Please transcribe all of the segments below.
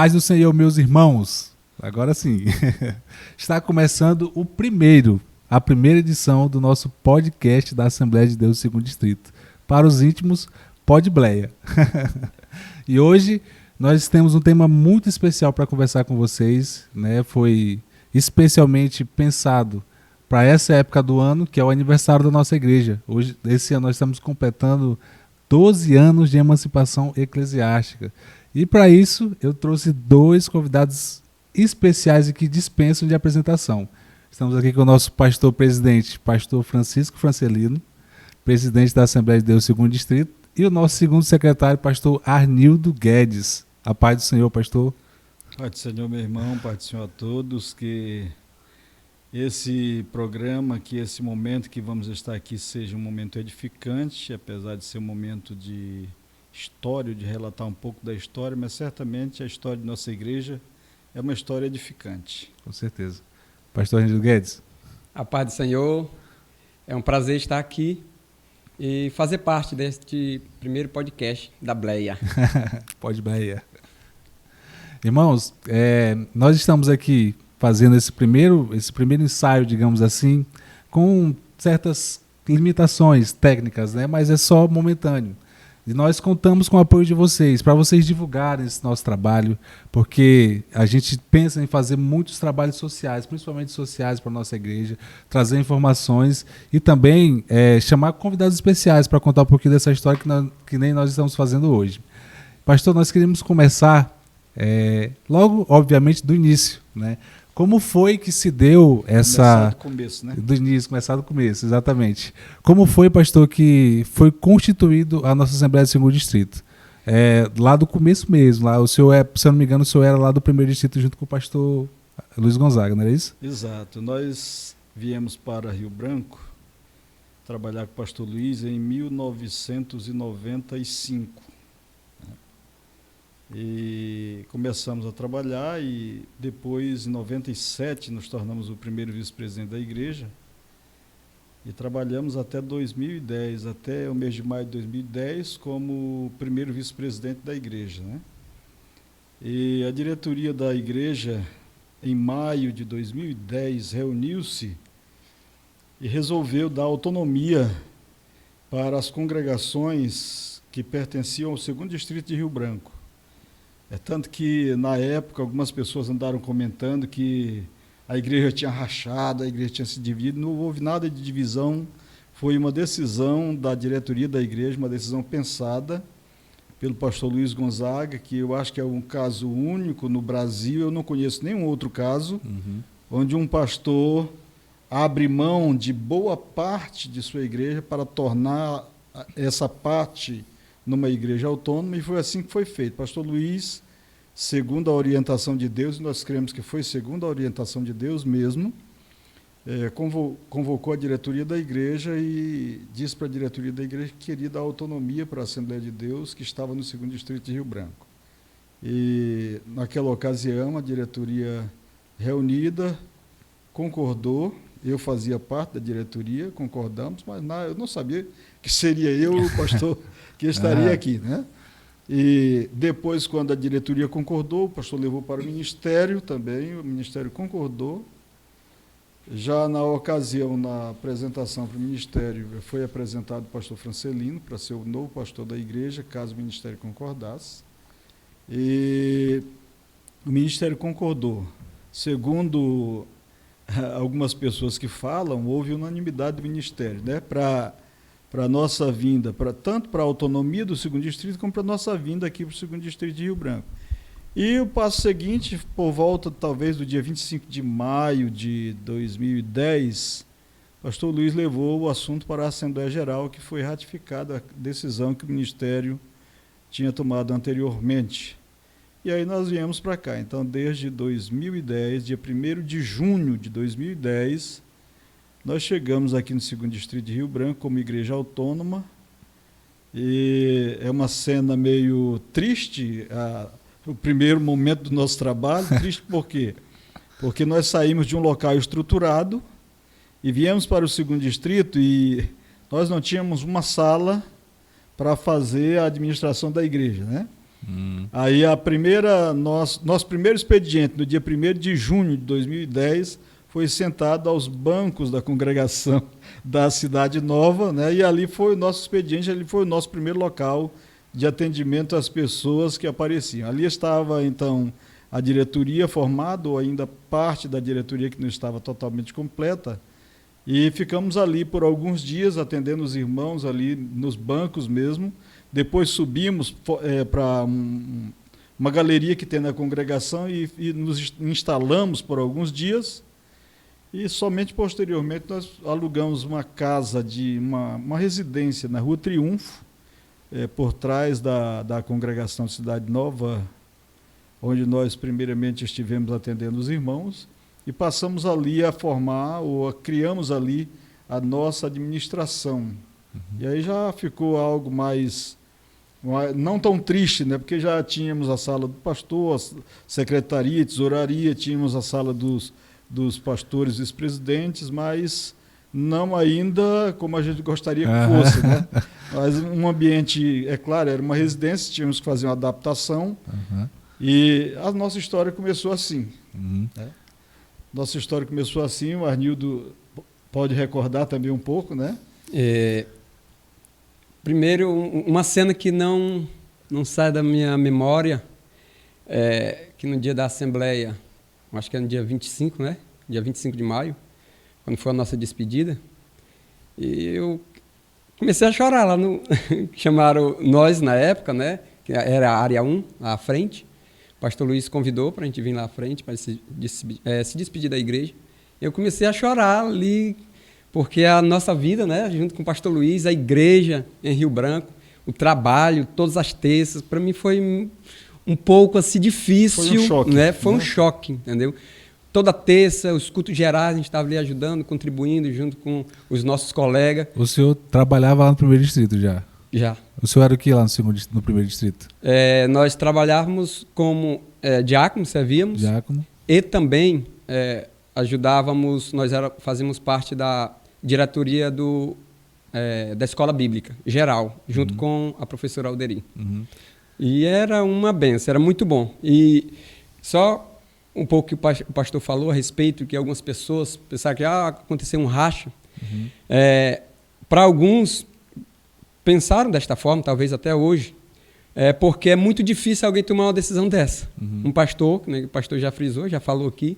Paz do Senhor, meus irmãos. Agora sim. Está começando a primeira edição do nosso podcast da Assembleia de Deus do Segundo Distrito. Para os íntimos, Podbleia. E hoje nós temos um tema muito especial para conversar com vocês, né? Foi especialmente pensado para essa época do ano, que é o aniversário da nossa igreja. Esse ano nós estamos completando 12 anos de emancipação eclesiástica. E para isso eu trouxe dois convidados especiais e que dispensam de apresentação. Estamos aqui com o nosso pastor presidente, pastor Francisco Francelino, presidente da Assembleia de Deus do Segundo Distrito, e o nosso segundo secretário, pastor Arnildo Guedes. A paz do Senhor, pastor. Paz do Senhor, meu irmão, paz do Senhor a todos, que esse programa, que esse momento que vamos estar aqui seja um momento edificante, apesar de ser um momento de história, de relatar um pouco da história, mas certamente a história de nossa igreja é uma história edificante. Com certeza. Pastor Arnildo Guedes. A paz do Senhor, é um prazer estar aqui e fazer parte deste primeiro podcast da Bleia. Podbleia. Irmãos, nós estamos aqui fazendo esse primeiro ensaio, digamos assim, com certas limitações técnicas, né? Mas é só momentâneo. E nós contamos com o apoio de vocês, para vocês divulgarem esse nosso trabalho, porque a gente pensa em fazer muitos trabalhos sociais, principalmente sociais para a nossa igreja, trazer informações e também chamar convidados especiais para contar um pouquinho dessa história que nem nós estamos fazendo hoje. Pastor, nós queríamos começar logo, obviamente, do início, né? Como foi que se deu essa... Começar do começo, né? Do início, começar do começo, exatamente. Como foi, pastor, que foi constituído a nossa Assembleia do Segundo Distrito? Lá do começo mesmo, lá, se eu não me engano, o senhor era lá do primeiro distrito junto com o pastor Luiz Gonzaga, não era isso? Exato. Nós viemos para Rio Branco trabalhar com o pastor Luiz em 1995. E começamos a trabalhar e depois, em 97, nos tornamos o primeiro vice-presidente da igreja e trabalhamos até 2010, até o mês de maio de 2010, como primeiro vice-presidente da igreja, né? E a diretoria da igreja, em maio de 2010, reuniu-se e resolveu dar autonomia para as congregações que pertenciam ao segundo distrito de Rio Branco. Tanto que, na época, algumas pessoas andaram comentando que a igreja tinha rachado, a igreja tinha se dividido. Não houve nada de divisão, foi uma decisão da diretoria da igreja, uma decisão pensada pelo pastor Luiz Gonzaga, que eu acho que é um caso único no Brasil, eu não conheço nenhum outro caso, onde um pastor abre mão de boa parte de sua igreja para tornar essa parte numa igreja autônoma, e foi assim que foi feito. Pastor Luiz, segundo a orientação de Deus, e nós cremos que foi segundo a orientação de Deus mesmo, convocou a diretoria da igreja e disse para a diretoria da igreja que queria dar autonomia para a Assembleia de Deus, que estava no segundo distrito de Rio Branco. E, naquela ocasião, a diretoria reunida concordou. Eu fazia parte da diretoria, concordamos, mas eu não sabia que seria eu, o pastor, que estaria aqui, né? E depois, quando a diretoria concordou, o pastor levou para o ministério também, o ministério concordou. Já na ocasião, na apresentação para o ministério, foi apresentado o pastor Francelino para ser o novo pastor da igreja, caso o ministério concordasse. E o ministério concordou. Segundo algumas pessoas que falam, houve unanimidade do ministério, né, para a nossa vinda, tanto para a autonomia do segundo distrito, como para a nossa vinda aqui para o segundo distrito de Rio Branco. E o passo seguinte, por volta talvez do dia 25 de maio de 2010, o pastor Luiz levou o assunto para a Assembleia Geral, que foi ratificada a decisão que o ministério tinha tomado anteriormente. E aí nós viemos para cá. Então, desde 2010, dia 1º de junho de 2010, nós chegamos aqui no segundo distrito de Rio Branco como igreja autônoma. E é uma cena meio triste, o primeiro momento do nosso trabalho. Triste por quê? Porque nós saímos de um local estruturado e viemos para o segundo distrito e nós não tínhamos uma sala para fazer a administração da igreja, né? Aí nosso primeiro expediente, no dia 1º de junho de 2010, foi sentado aos bancos da congregação da Cidade Nova, né? E ali foi o nosso expediente, ali foi o nosso primeiro local de atendimento às pessoas que apareciam. Ali estava, então, a diretoria formada, ou ainda parte da diretoria que não estava totalmente completa, e ficamos ali por alguns dias atendendo os irmãos ali nos bancos mesmo. Depois subimos para uma galeria que tem na congregação e nos instalamos por alguns dias. E somente posteriormente nós alugamos uma casa, uma residência na Rua Triunfo, por trás da congregação Cidade Nova, onde nós primeiramente estivemos atendendo os irmãos, e passamos ali a formar, criamos ali a nossa administração. E aí já ficou algo mais, não tão triste, né? Porque já tínhamos a sala do pastor, a secretaria, tesouraria, tínhamos a sala dos pastores e vice-presidentes, mas não ainda como a gente gostaria que fosse, né? Mas um ambiente, é claro, era uma residência, tínhamos que fazer uma adaptação, e a nossa história começou assim. Né? Nossa história começou assim, o Arnildo pode recordar também um pouco, né? Primeiro, uma cena que não sai da minha memória, que no dia da Assembleia, acho que é no dia 25, né? Dia 25 de maio, quando foi a nossa despedida, e eu comecei a chorar lá chamaram nós na época, né? Que era a área 1, lá à frente. O pastor Luiz convidou para a gente vir lá à frente para se despedir da igreja. Eu comecei a chorar ali, porque a nossa vida, né? Junto com o pastor Luiz, a igreja em Rio Branco, o trabalho, todas as terças, para mim foi um pouco assim difícil. Foi um choque, né? Foi um choque, entendeu? Toda terça, os cultos gerais, a gente estava ali ajudando, contribuindo junto com os nossos colegas. O senhor trabalhava lá no primeiro distrito já? Já. O senhor era o que lá no primeiro distrito? Nós trabalhávamos como diácono, servíamos. Diácono. E também ajudávamos, fazíamos parte da diretoria da escola bíblica geral, junto com a professora Alderi. E era uma benção, era muito bom. E só um pouco que o pastor falou a respeito, que algumas pessoas pensaram que aconteceu um racha. Para alguns, pensaram desta forma, talvez até hoje, porque é muito difícil alguém tomar uma decisão dessa. Um pastor, né, o pastor já frisou, já falou aqui,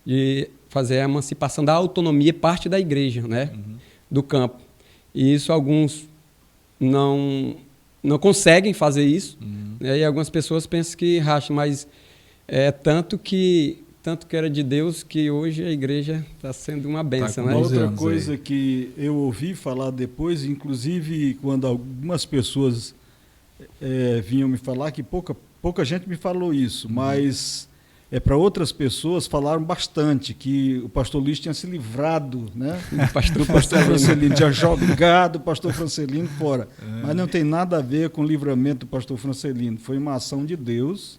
de fazer a emancipação da autonomia parte da igreja, né, do campo. E isso alguns não conseguem fazer isso, né, e algumas pessoas pensam que racha, mas tanto que era de Deus que hoje a igreja está sendo uma bênção. Tá, né? Outra coisa que eu ouvi falar depois, inclusive quando algumas pessoas vinham me falar, que pouca gente me falou isso, mas para outras pessoas falaram bastante, que o pastor Luiz tinha se livrado, né, do pastor Francelino, tinha jogado o pastor Francelino fora. Mas não tem nada a ver com o livramento do pastor Francelino, foi uma ação de Deus.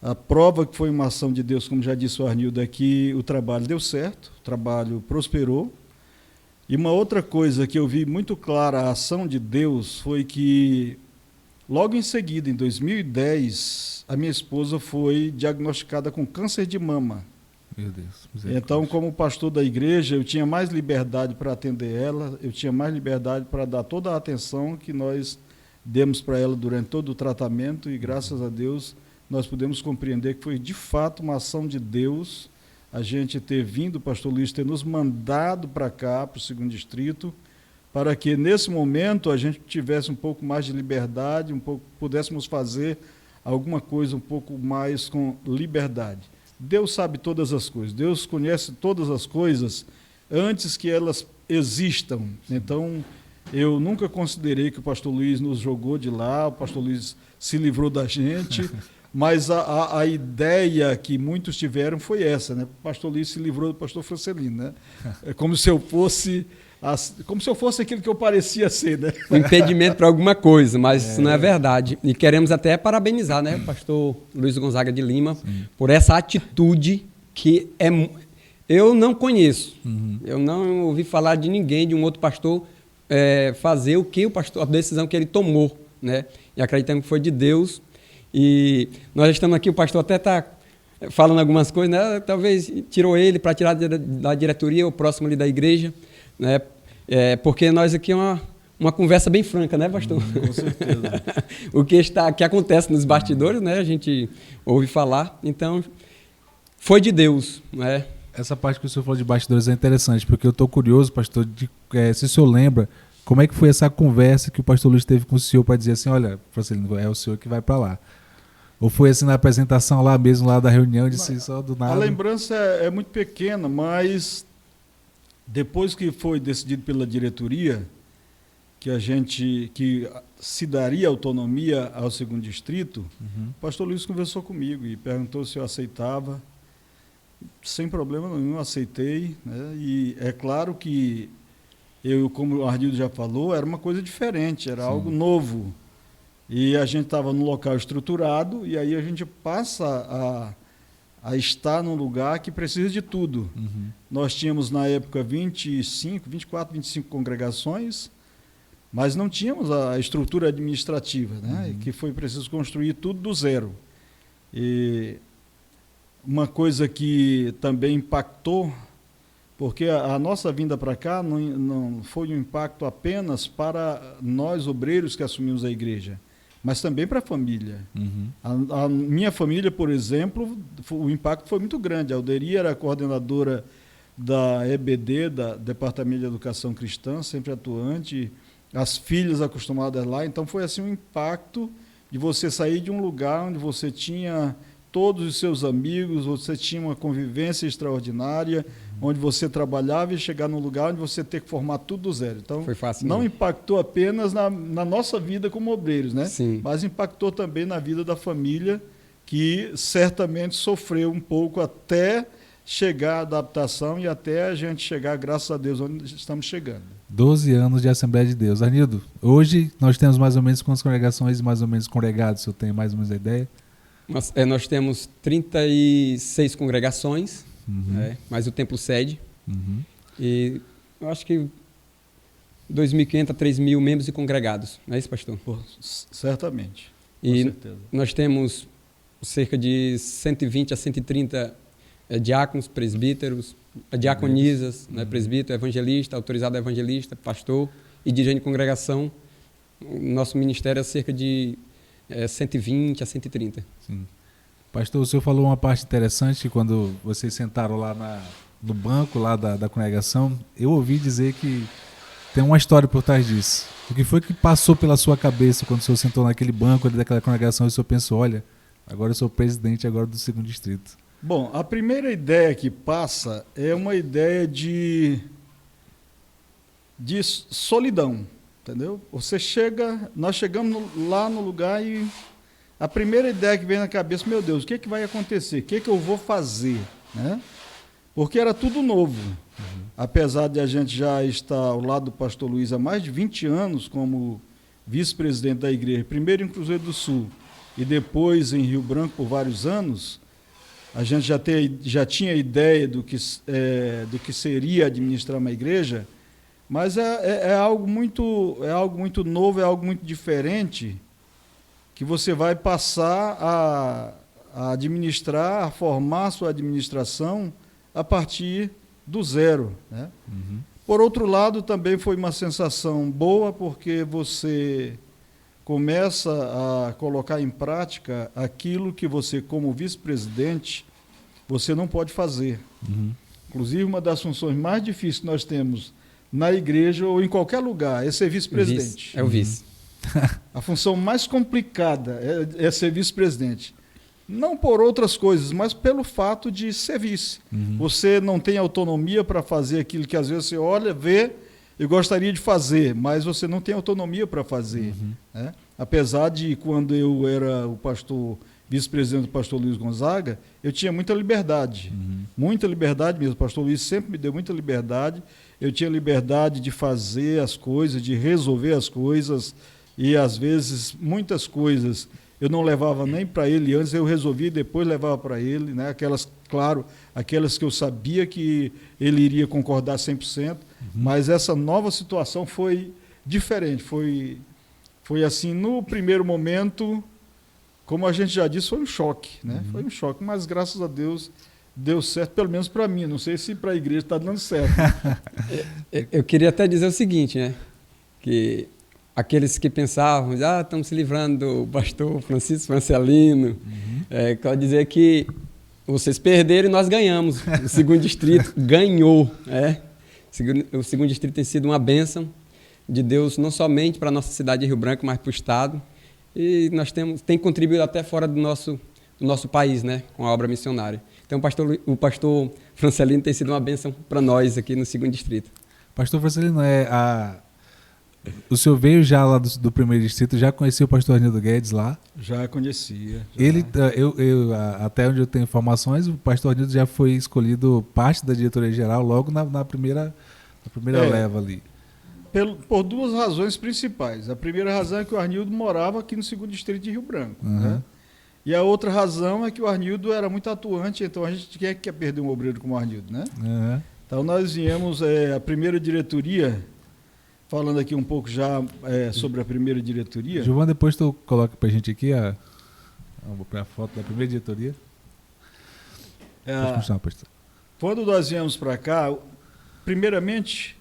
A prova que foi uma ação de Deus, como já disse o Arnildo, é que o trabalho deu certo, o trabalho prosperou. E uma outra coisa que eu vi muito clara, a ação de Deus, foi que logo em seguida, em 2010, a minha esposa foi diagnosticada com câncer de mama. Meu Deus. Então, como pastor da igreja, eu tinha mais liberdade para atender ela, eu tinha mais liberdade para dar toda a atenção que nós demos para ela durante todo o tratamento, e graças a Deus nós podemos compreender que foi de fato uma ação de Deus a gente ter vindo, o pastor Luiz ter nos mandado para cá, para o 2º Distrito, para que nesse momento a gente tivesse um pouco mais de liberdade, pudéssemos fazer alguma coisa um pouco mais com liberdade. Deus sabe todas as coisas, Deus conhece todas as coisas antes que elas existam. Então, eu nunca considerei que o pastor Luiz nos jogou de lá, o pastor Luiz se livrou da gente, mas a ideia que muitos tiveram foi essa, né? O pastor Luiz se livrou do pastor Francelino, né? É como se eu fosse aquilo que eu parecia ser, né? Um impedimento para alguma coisa, mas isso não é verdade. E queremos até parabenizar, né, o pastor Luiz Gonzaga de Lima, por essa atitude que eu não conheço. Eu não ouvi falar de ninguém, de um outro pastor, fazer a decisão que ele tomou. né? E acreditamos que foi de Deus. E nós estamos aqui, o pastor até está falando algumas coisas, né? Talvez tirou ele para tirar da diretoria, o próximo ali da igreja, né? Porque nós aqui é uma conversa bem franca, né, pastor? Com certeza. O que acontece nos bastidores, né? A gente ouve falar. Então, foi de Deus, né? Essa parte que o senhor falou de bastidores é interessante, porque eu estou curioso, pastor, se o senhor lembra, como é que foi essa conversa que o pastor Luiz teve com o senhor para dizer assim, olha, Francelino, é o senhor que vai para lá. Ou foi assim na apresentação lá mesmo, lá da reunião, disse só do nada? A lembrança é muito pequena, mas depois que foi decidido pela diretoria que se daria autonomia ao 2º Distrito, o pastor Luiz conversou comigo e perguntou se eu aceitava. Sem problema nenhum, aceitei, né? E é claro que eu, como o Ardildo já falou, era uma coisa diferente, era algo novo. E a gente estava num local estruturado e aí a gente passa a estar num lugar que precisa de tudo. Nós tínhamos na época 24, 25 congregações, mas não tínhamos a estrutura administrativa, né? Que foi preciso construir tudo do zero. E uma coisa que também impactou, porque a nossa vinda para cá não foi um impacto apenas para nós obreiros que assumimos a igreja, mas também para a família. A minha família, por exemplo, o impacto foi muito grande. A Alderi era a coordenadora da EBD, da Departamento de Educação Cristã, sempre atuante, as filhas acostumadas lá. Então foi assim um impacto de você sair de um lugar onde você tinha todos os seus amigos, você tinha uma convivência extraordinária, onde você trabalhava e chegar num lugar onde você ter que formar tudo do zero. Então, foi fácil, não impactou apenas na nossa vida como obreiros, né? Sim. Mas impactou também na vida da família, que certamente sofreu um pouco até chegar a adaptação e até a gente chegar, graças a Deus, onde estamos chegando. 12 anos de Assembleia de Deus. Arnildo, hoje nós temos mais ou menos quantas congregações mais ou menos congregados? O senhor tem mais ou menos a ideia? Nós temos 36 congregações, mais o templo sede. E eu acho que 2.500 a 3.000 membros e congregados. Não é isso, pastor? Certamente. Com E certeza. nós temos cerca de 120 a 130 diáconos, presbíteros, diaconisas, né, presbítero, evangelista, autorizado evangelista, pastor e dirigente de congregação. O nosso ministério é cerca de 120 a 130. Sim. Pastor, o senhor falou uma parte interessante quando vocês sentaram lá no banco lá da congregação. Eu ouvi dizer que tem uma história por trás disso. O que foi que passou pela sua cabeça quando o senhor sentou naquele banco ali daquela congregação e o senhor pensou, olha, agora eu sou presidente agora do 2º Distrito? Bom, a primeira ideia que passa é uma ideia de solidão, entendeu? Nós chegamos lá no lugar e a primeira ideia que vem na cabeça, meu Deus, o que vai acontecer? O que eu vou fazer? Né? Porque era tudo novo. Apesar de a gente já estar ao lado do pastor Luiz há mais de 20 anos como vice-presidente da igreja, primeiro em Cruzeiro do Sul e depois em Rio Branco por vários anos, a gente já tinha ideia do que seria administrar uma igreja, mas é algo muito novo, é algo muito diferente, que você vai passar a administrar, a formar a sua administração a partir do zero. Né? Por outro lado, também foi uma sensação boa, porque você começa a colocar em prática aquilo que você, como vice-presidente, você não pode fazer. Inclusive, uma das funções mais difíceis que nós temos na igreja ou em qualquer lugar é ser vice-presidente. É o vice. A função mais complicada é ser vice-presidente. Não por outras coisas, mas pelo fato de ser vice. Você não tem autonomia para fazer aquilo que às vezes você olha, vê e gostaria de fazer, mas você não tem autonomia para fazer. Né? Apesar de, quando eu era o vice-presidente do pastor Luiz Gonzaga, eu tinha muita liberdade. Muita liberdade mesmo. O pastor Luiz sempre me deu muita liberdade. Eu tinha liberdade de fazer as coisas, de resolver as coisas, e às vezes muitas coisas eu não levava nem para ele antes, eu resolvia e depois levava para ele, né? Aquelas que eu sabia que ele iria concordar 100%, mas essa nova situação foi diferente, foi Foi assim, no primeiro momento, como a gente já disse, foi um choque, né? Foi um choque, mas graças a Deus deu certo, pelo menos para mim. Não sei se para a igreja está dando certo. Eu queria até dizer o seguinte, né? Que aqueles que pensavam, estamos se livrando do pastor Francisco Francelino, quero dizer que vocês perderam e nós ganhamos. O segundo distrito ganhou. O segundo distrito tem sido uma bênção de Deus, não somente para a nossa cidade de Rio Branco, mas para o estado. E nós tem contribuído até fora do nosso país, né, com a obra missionária. Então, o pastor Francelino tem sido uma bênção para nós aqui no segundo distrito. Pastor Francelino, o senhor veio já lá do primeiro distrito, já conhecia o pastor Arnildo Guedes lá? Já conhecia. Ele, até onde eu tenho informações, o pastor Arnildo já foi escolhido parte da diretoria geral logo na primeira leva ali. Por duas razões principais. A primeira razão é que o Arnildo morava aqui no segundo distrito de Rio Branco. Né? E a outra razão é que o Arnildo era muito atuante, então a gente quer perder um obreiro como o Arnildo, né? Então nós viemos, a primeira diretoria, falando aqui um pouco já sobre a primeira diretoria. Giovana, depois tu coloca pra gente aqui a foto da primeira diretoria. Pode continuar, pastor. Quando nós viemos para cá, primeiramente,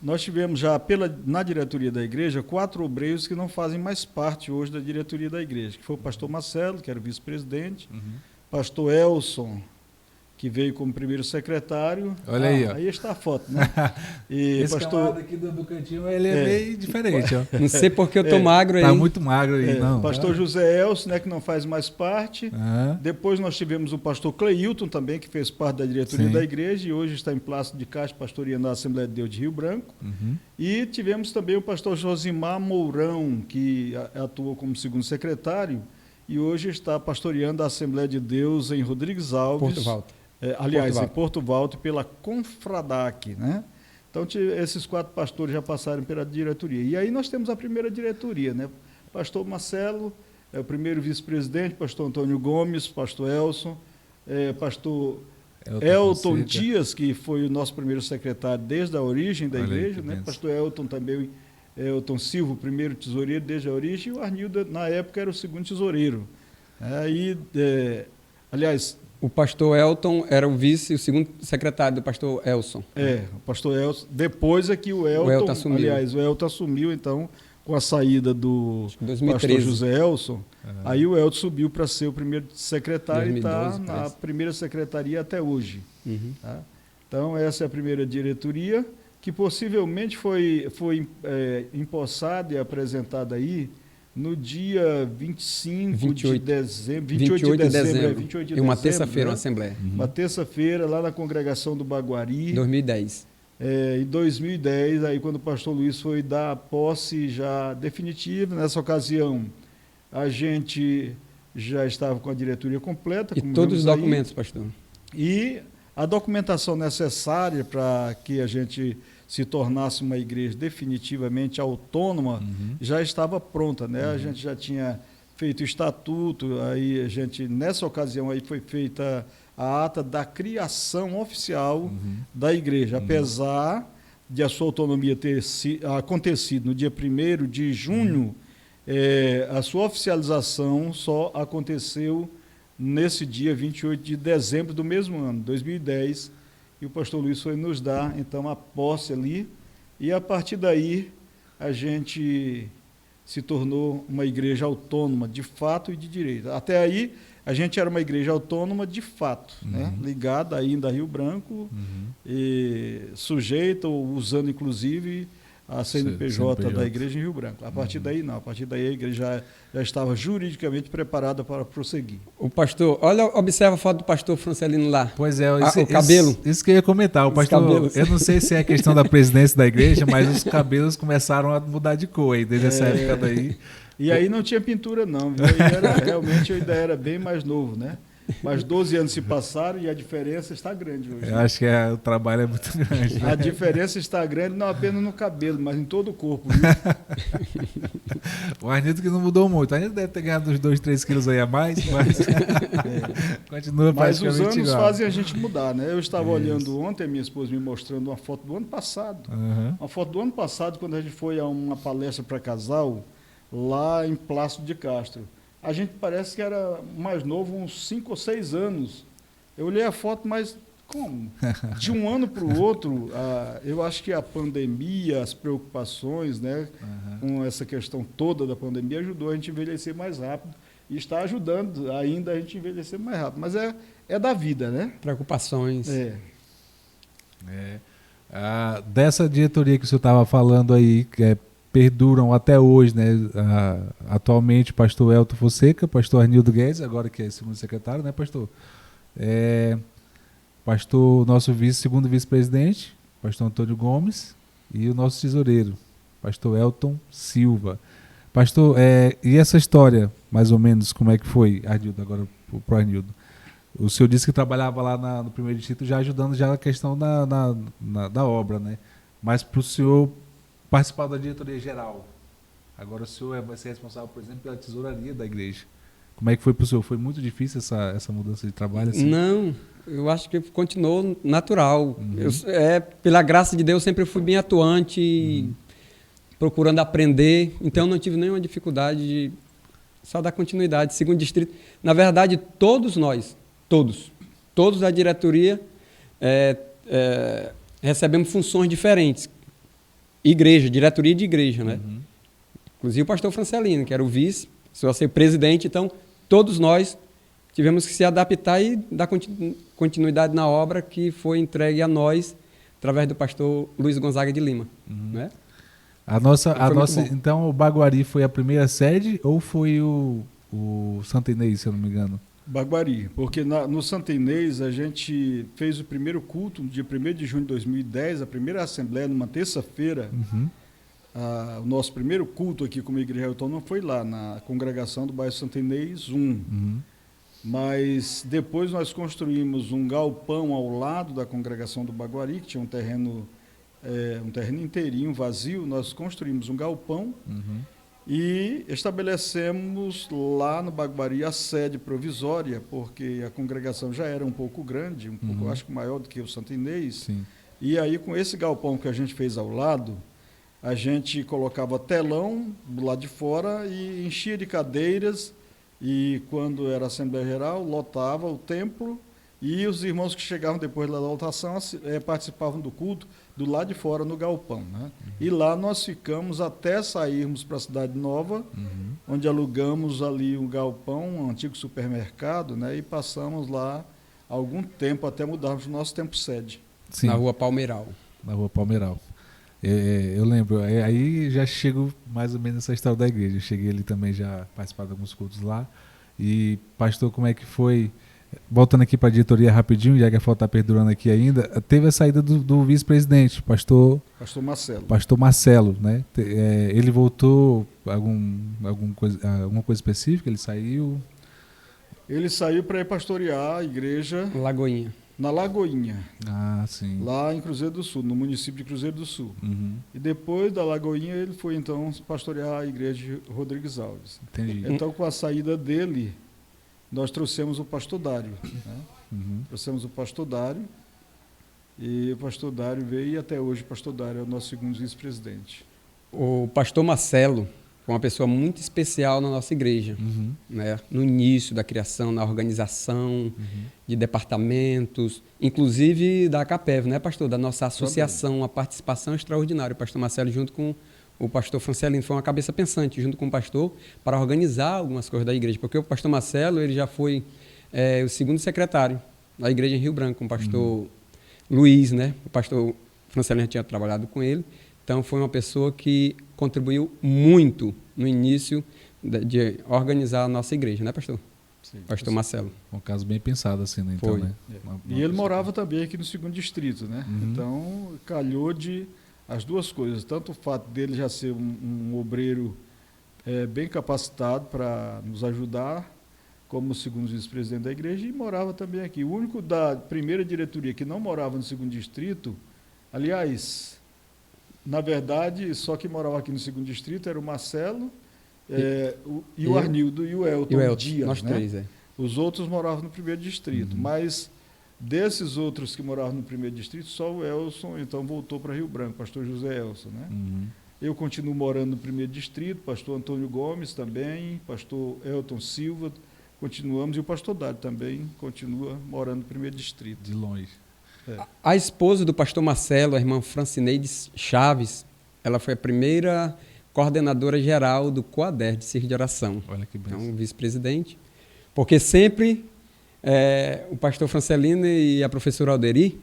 nós tivemos já na diretoria da igreja 4 obreiros que não fazem mais parte hoje da diretoria da igreja, que foi o pastor Marcelo, que era o vice-presidente, pastor Elson, que veio como primeiro secretário. Olha aí, ó. Aí está a foto, né? E esse camarada aqui do cantinho, ele é meio diferente, ó. Não sei porque eu tô magro aí. Tá muito magro aí, não. Pastor José Elson, né, que não faz mais parte. Depois nós tivemos o pastor Cleilton também, que fez parte da diretoria da igreja e hoje está em Plácido de Castro, pastoreando a Assembleia de Deus de Rio Branco. E tivemos também o pastor Josimar Mourão, que atuou como segundo secretário e hoje está pastoreando a Assembleia de Deus em Rodrigues Alves. Porto Valto. Em Porto Valto, pela Confradac, né? Então, esses 4 pastores já passaram pela diretoria. E aí nós temos a primeira diretoria, né? Pastor Marcelo, o primeiro vice-presidente, pastor Antônio Gomes, pastor Elson, pastor Elton Dias, que foi o nosso primeiro secretário desde a origem da igreja, né? Pastor Elton também, Elton Silva, o primeiro tesoureiro desde a origem, e o Arnildo, na época, era o segundo tesoureiro. Aliás... O pastor Elton era o o segundo secretário do pastor Elson. O pastor Elson. Depois é que o Elton assumiu. Aliás, o Elton assumiu, então, com a saída do 2013. Pastor José Elson. Aí o Elton subiu para ser o primeiro secretário 2012, e está na primeira secretaria até hoje. Tá? Então, essa é a primeira diretoria, que possivelmente foi empossada e apresentada aí no dia 28 de dezembro. E uma terça-feira, uma assembleia. Uma terça-feira, lá na congregação do Baguari. 2010. Em 2010, aí quando o pastor Luiz foi dar a posse já definitiva, nessa ocasião, a gente já estava com a diretoria completa. E todos os documentos, pastor. E a documentação necessária para que a gente se tornasse uma igreja definitivamente autônoma, já estava pronta, né? A gente já tinha feito o estatuto, aí a gente, nessa ocasião aí foi feita a ata da criação oficial da igreja, apesar de a sua autonomia ter acontecido no dia 1º de junho, a sua oficialização só aconteceu nesse dia 28 de dezembro do mesmo ano, 2010, e o pastor Luiz foi nos dar, então, a posse ali, e a partir daí a gente se tornou uma igreja autônoma de fato e de direito. Até aí a gente era uma igreja autônoma de fato, né? Ligada ainda a Rio Branco, e sujeita ou usando inclusive a CNPJ da igreja em Rio Branco. A partir daí não, a partir daí a igreja já estava juridicamente preparada para prosseguir. O pastor, observa a foto do pastor Francelino lá. Pois é, o cabelo. Isso que eu ia comentar, o pastor, eu não sei se é questão da presidência da igreja, mas os cabelos começaram a mudar de cor aí, desde essa época daí. E aí não tinha pintura não, viu? Realmente eu ainda era bem mais novo, né? Mas 12 anos se passaram e a diferença está grande hoje. Eu acho que o trabalho é muito grande. Né? A diferença está grande não apenas no cabelo, mas em todo o corpo. Viu? O Arnildo que não mudou muito. O Arnildo deve ter ganhado uns 2, 3 quilos aí a mais, mas continua praticamente igual. Mas os anos fazem a gente mudar, né? Eu estava olhando ontem, a minha esposa me mostrando uma foto do ano passado. Uma foto do ano passado, quando a gente foi a uma palestra para casal lá em Plácido de Castro. A gente parece que era mais novo, uns 5 ou 6 anos. Eu olhei a foto, mas como? De um ano para o outro, eu acho que a pandemia, as preocupações, né, com essa questão toda da pandemia, ajudou a gente a envelhecer mais rápido e está ajudando ainda a gente a envelhecer mais rápido. Mas é da vida, né? Preocupações. Dessa diretoria que o senhor estava falando aí, que perduram até hoje, né? Atualmente, pastor Elton Fonseca, pastor Arnildo Guedes, agora que é segundo secretário, né, pastor? Pastor, nosso segundo vice-presidente, pastor Antônio Gomes, e o nosso tesoureiro, pastor Elton Silva. Pastor, e essa história, mais ou menos, como é que foi, Arnildo, agora para o Arnildo? O senhor disse que trabalhava lá no primeiro distrito, já ajudando já a questão da obra, né? Mas para o senhor participar da diretoria geral, agora o senhor vai ser responsável, por exemplo, pela tesouraria da igreja. Como é que foi para o senhor? Foi muito difícil essa mudança de trabalho? Assim? Não, eu acho que continuou natural. Pela graça de Deus, sempre fui bem atuante, procurando aprender, então não tive nenhuma dificuldade de só dar continuidade. Segundo distrito, na verdade, todos nós, todos da diretoria, recebemos funções diferentes. Diretoria de igreja, né? Inclusive o pastor Francelino, que era o vice, só ser presidente, então todos nós tivemos que se adaptar e dar continuidade na obra que foi entregue a nós através do pastor Luiz Gonzaga de Lima. Né? Então o Baguari foi a primeira sede ou foi o Santo Inês, se eu não me engano? Baguari, porque no Santo Inês a gente fez o primeiro culto no dia 1º de junho de 2010, a primeira assembleia numa terça-feira. O nosso primeiro culto aqui como igreja autônoma foi lá na congregação do bairro Santo Inês 1. Mas depois nós construímos um galpão ao lado da congregação do Baguari, que tinha um terreno inteirinho vazio. Nós construímos um galpão e estabelecemos lá no Baguari a sede provisória, porque a congregação já era um pouco grande, pouco, acho que maior do que o Santo Inês. Sim. E aí, com esse galpão que a gente fez ao lado, a gente colocava telão do lado de fora e enchia de cadeiras, e quando era Assembleia Geral, lotava o templo, e os irmãos que chegavam depois da lotação participavam do culto do lado de fora no galpão. Né? E lá nós ficamos até sairmos para a Cidade Nova, onde alugamos ali um galpão, um antigo supermercado, né? E passamos lá algum tempo até mudarmos o nosso tempo sede. Sim. Na Rua Palmeiral. Na Rua Palmeiral. Eu lembro, aí já chego mais ou menos nessa história da igreja. Eu cheguei ali também já participar de alguns cultos lá. E, pastor, como é que foi? Voltando aqui para a diretoria rapidinho, já que a foto está perdurando aqui ainda, teve a saída do vice-presidente, pastor Marcelo, né? Ele voltou alguma coisa específica? Ele saiu? Ele saiu para ir pastorear a igreja Lagoinha. Na Lagoinha. Sim. Lá em Cruzeiro do Sul, no município de Cruzeiro do Sul. E depois da Lagoinha ele foi então pastorear a igreja de Rodrigues Alves. Entendi. Então, com a saída dele, nós trouxemos o pastor Dário. Né? Trouxemos o pastor Dário, e o pastor Dário veio, e até hoje o pastor Dário é o nosso segundo vice-presidente. O pastor Marcelo foi uma pessoa muito especial na nossa igreja, né? No início da criação, na organização de departamentos, inclusive da ACAPEV, né, pastor? Da nossa associação, a participação extraordinária. O pastor Marcelo, junto com o pastor Francelino, foi uma cabeça pensante, junto com o pastor, para organizar algumas coisas da igreja, porque o pastor Marcelo ele já foi o segundo secretário da igreja em Rio Branco, com o pastor Luiz, né? O pastor Francelino tinha trabalhado com ele, então foi uma pessoa que contribuiu muito no início de organizar a nossa igreja, né, pastor? Sim, pastor Marcelo. Um caso bem pensado assim, né? Então, foi. Né? E ele morava também aqui no segundo distrito, né? Então, calhou de as duas coisas, tanto o fato dele já ser um obreiro bem capacitado para nos ajudar, como o segundo vice-presidente da igreja, e morava também aqui. O único da primeira diretoria que não morava no segundo distrito, aliás, na verdade, só que morava aqui no segundo distrito era o Marcelo, o Arnildo e o Elton Dias. Nós três, Os outros moravam no primeiro distrito, mas desses outros que moravam no primeiro distrito, só o Elson, então, voltou para Rio Branco, pastor José Elson, né? Eu continuo morando no 1º Distrito, pastor Antônio Gomes também, pastor Elton Silva, continuamos, e o pastor Dário também continua morando no 1º Distrito. De longe. A esposa do pastor Marcelo, a irmã Francineide Chaves, ela foi a primeira coordenadora geral do COADER, de Círculo de Oração. Olha que bênção. Então, vice-presidente. Porque sempre o pastor Francelino e a professora Alderi,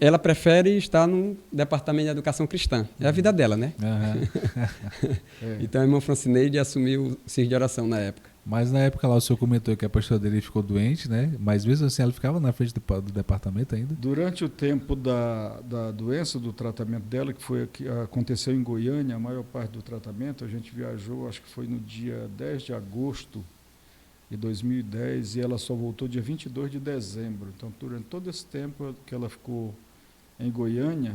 ela prefere estar no departamento de educação cristã. É a vida dela, né? Então a irmã Francineide assumiu o Círculo de Oração na época. Mas na época lá o senhor comentou que a pastora dele ficou doente, né? Mas mesmo assim ela ficava na frente do departamento ainda? Durante o tempo da doença, do tratamento dela, que aconteceu em Goiânia, a maior parte do tratamento, a gente viajou, acho que foi no dia 10 de agosto de 2010, e ela só voltou dia 22 de dezembro. Então, durante todo esse tempo que ela ficou em Goiânia,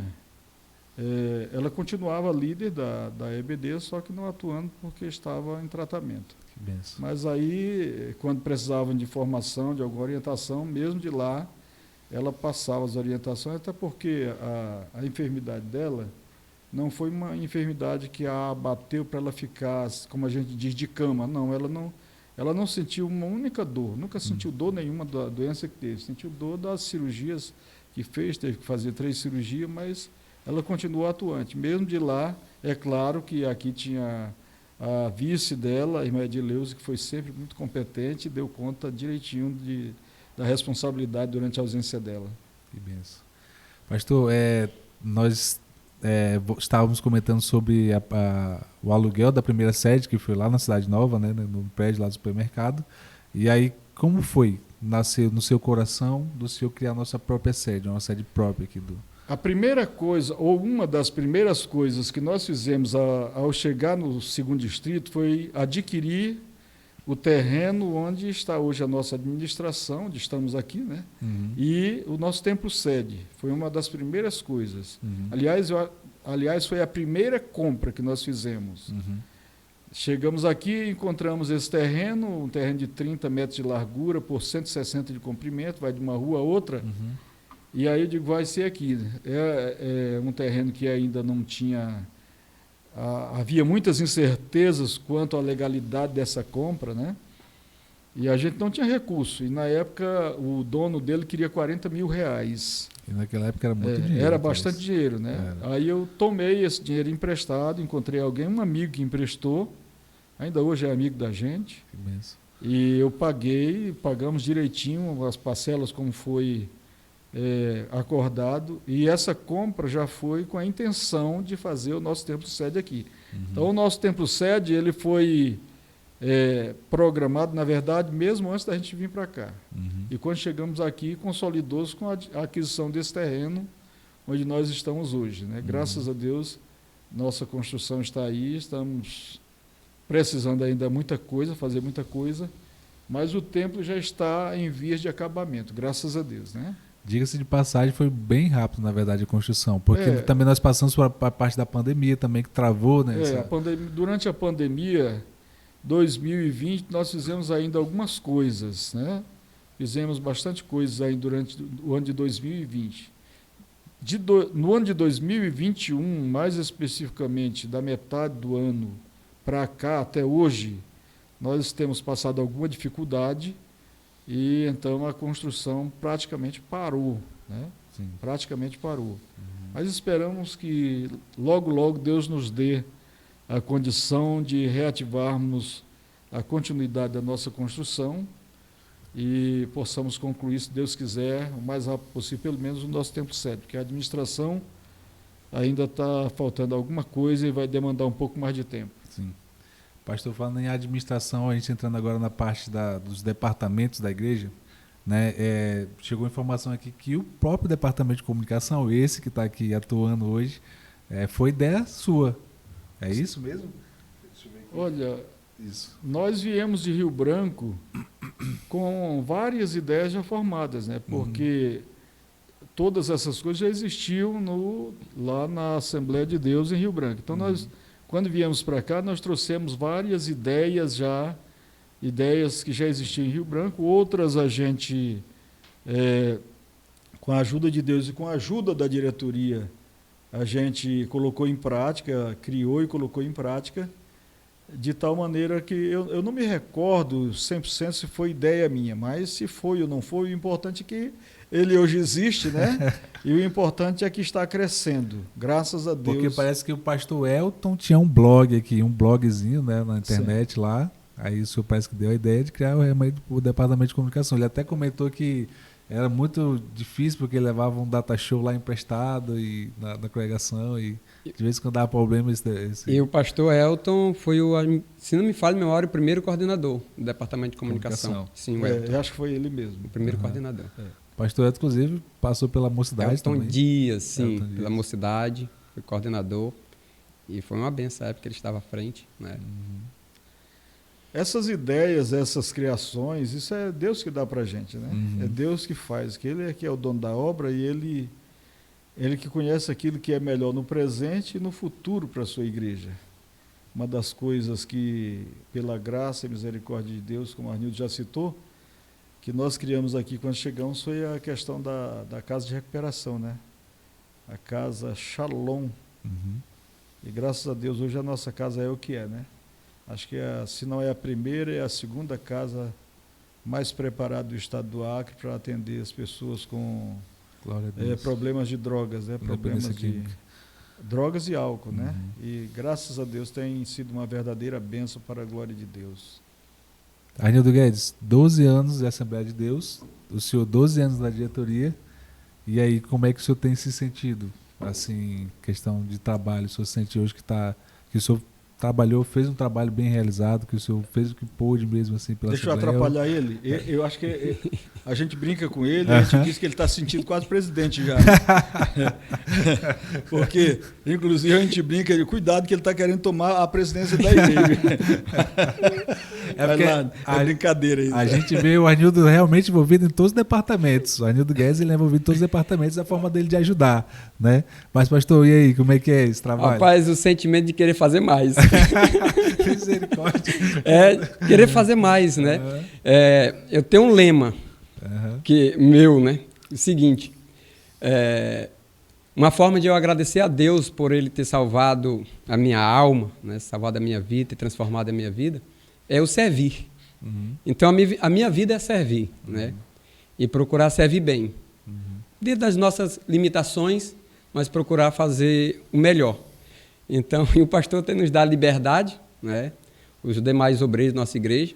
ela continuava líder da EBD, só que não atuando porque estava em tratamento. Que benção. Mas aí, quando precisavam de informação, de alguma orientação, mesmo de lá, ela passava as orientações, até porque a enfermidade dela não foi uma enfermidade que a abateu para ela ficar, como a gente diz, de cama. Não, ela não sentiu uma única dor, nunca sentiu dor nenhuma da doença que teve. Sentiu dor das cirurgias que fez, teve que fazer 3 cirurgias, mas ela continuou atuante. Mesmo de lá, é claro que aqui tinha a vice dela, a irmã Edileuza, que foi sempre muito competente e deu conta direitinho da responsabilidade durante a ausência dela. Que benção. Pastor, nós estávamos comentando sobre o aluguel da primeira sede, que foi lá na Cidade Nova, né, no prédio lá do supermercado. E aí, como foi? Nasceu no seu coração do senhor criar a nossa própria sede, uma sede própria aqui do... A primeira coisa, ou uma das primeiras coisas que nós fizemos ao chegar no 2º Distrito foi adquirir o terreno onde está hoje a nossa administração, onde estamos aqui, né? E o nosso templo sede. Foi uma das primeiras coisas. Aliás, foi a primeira compra que nós fizemos. Chegamos aqui, encontramos esse terreno, um terreno de 30 metros de largura por 160 de comprimento, vai de uma rua a outra. E aí eu digo, vai ser aqui. É um terreno que ainda não tinha... havia muitas incertezas quanto à legalidade dessa compra, né? E a gente não tinha recurso. E na época o dono dele queria R$40 mil. E naquela época era muito dinheiro. Era bastante dinheiro, né? Aí eu tomei esse dinheiro emprestado, encontrei alguém, um amigo que emprestou, ainda hoje é amigo da gente. Que benção. E eu pagamos direitinho as parcelas como foi acordado, e essa compra já foi com a intenção de fazer o nosso templo sede aqui. Então o nosso templo sede ele foi programado, na verdade, mesmo antes da gente vir para cá. E quando chegamos aqui, consolidou-se com a aquisição desse terreno onde nós estamos hoje, né? Graças a Deus, nossa construção está aí, estamos precisando ainda fazer muita coisa, mas o templo já está em vias de acabamento, graças a Deus, né? Diga-se de passagem, foi bem rápido, na verdade, a construção, porque também nós passamos por a parte da pandemia também, que travou, né? Durante a pandemia, 2020, nós fizemos ainda algumas coisas, né? Fizemos bastante coisas aí durante o ano de 2020. No ano de 2021, mais especificamente, da metade do ano para cá, até hoje, nós temos passado alguma dificuldade, e então a construção praticamente parou, né? Sim. Praticamente parou. Mas esperamos que logo, logo Deus nos dê a condição de reativarmos a continuidade da nossa construção e possamos concluir, se Deus quiser, o mais rápido possível, pelo menos o nosso tempo sede, porque a administração ainda está faltando alguma coisa e vai demandar um pouco mais de tempo. Sim. Pastor, falando em administração, a gente entrando agora na parte dos departamentos da igreja, né? Chegou informação aqui que o próprio departamento de comunicação, esse que está aqui atuando hoje, foi ideia sua. É isso mesmo? Deixa eu ver aqui. Olha, nós viemos de Rio Branco com várias ideias já formadas, né? Porque todas essas coisas já existiam lá na Assembleia de Deus em Rio Branco. Então nós, quando viemos para cá, nós trouxemos várias ideias que já existiam em Rio Branco, outras a gente, com a ajuda de Deus e com a ajuda da diretoria a gente colocou em prática, criou e colocou em prática, de tal maneira que eu não me recordo 100% se foi ideia minha, mas se foi ou não foi, o importante é que ele hoje existe, né? E o importante é que está crescendo, graças a Deus. Porque parece que o pastor Elton tinha um blog aqui, um blogzinho, né, na internet. Sim. Lá. Aí o senhor parece que deu a ideia de criar o departamento de comunicação. Ele até comentou que era muito difícil porque ele levava um data show lá emprestado e na congregação e de vez em quando dava problema. E o pastor Elton foi, se não me falha a memória, o primeiro coordenador do departamento de comunicação. Sim, o Elton. Eu acho que foi ele mesmo. O primeiro coordenador. O pastor Elton, inclusive, passou pela mocidade Elton também. Dias, sim, Elton pela mocidade, foi coordenador. E foi uma benção a época que ele estava à frente, né? Essas ideias, essas criações, isso é Deus que dá para a gente, né? É Deus que faz, que Ele é que é o dono da obra e Ele que conhece aquilo que é melhor no presente e no futuro para a sua igreja. Uma das coisas que, pela graça e misericórdia de Deus, como o Arnildo já citou, que nós criamos aqui quando chegamos foi a questão da casa de recuperação, né? A casa Shalom. E graças a Deus hoje a nossa casa é o que é, né? Acho que se não é a primeira, é a segunda casa mais preparada do estado do Acre para atender as pessoas com problemas de drogas, né? Problemas de drogas e álcool, né? E graças a Deus tem sido uma verdadeira bênção para a glória de Deus. Arnildo Guedes, 12 anos de Assembleia de Deus, o senhor 12 anos na diretoria, e aí como é que o senhor tem se sentido? Assim, questão de trabalho, o senhor sente hoje que o senhor trabalhou, fez um trabalho bem realizado, que o senhor fez o que pôde mesmo assim pela Deixa Assembleia. eu atrapalhar ele. Eu acho que a gente brinca com ele, a gente diz que ele está se sentindo quase presidente já. Porque, inclusive, a gente brinca, cuidado que ele está querendo tomar a presidência da igreja. É brincadeira isso. A gente vê o Arnildo realmente envolvido em todos os departamentos. O Arnildo Guedes, ele é envolvido em todos os departamentos, a forma dele de ajudar, né? Mas, pastor, e aí, como é que é esse trabalho? Rapaz, o sentimento de querer fazer mais. Misericórdia. Querer fazer mais, né? Eu tenho um lema que meu, né? O seguinte, uma forma de eu agradecer a Deus por Ele ter salvado a minha alma, né? Salvado a minha vida, ter transformado a minha vida, é o servir. Então a minha vida é servir, né? E procurar servir bem, dentro das nossas limitações, mas procurar fazer o melhor. Então, e o pastor tem nos dado liberdade, né? Os demais obreiros da nossa igreja.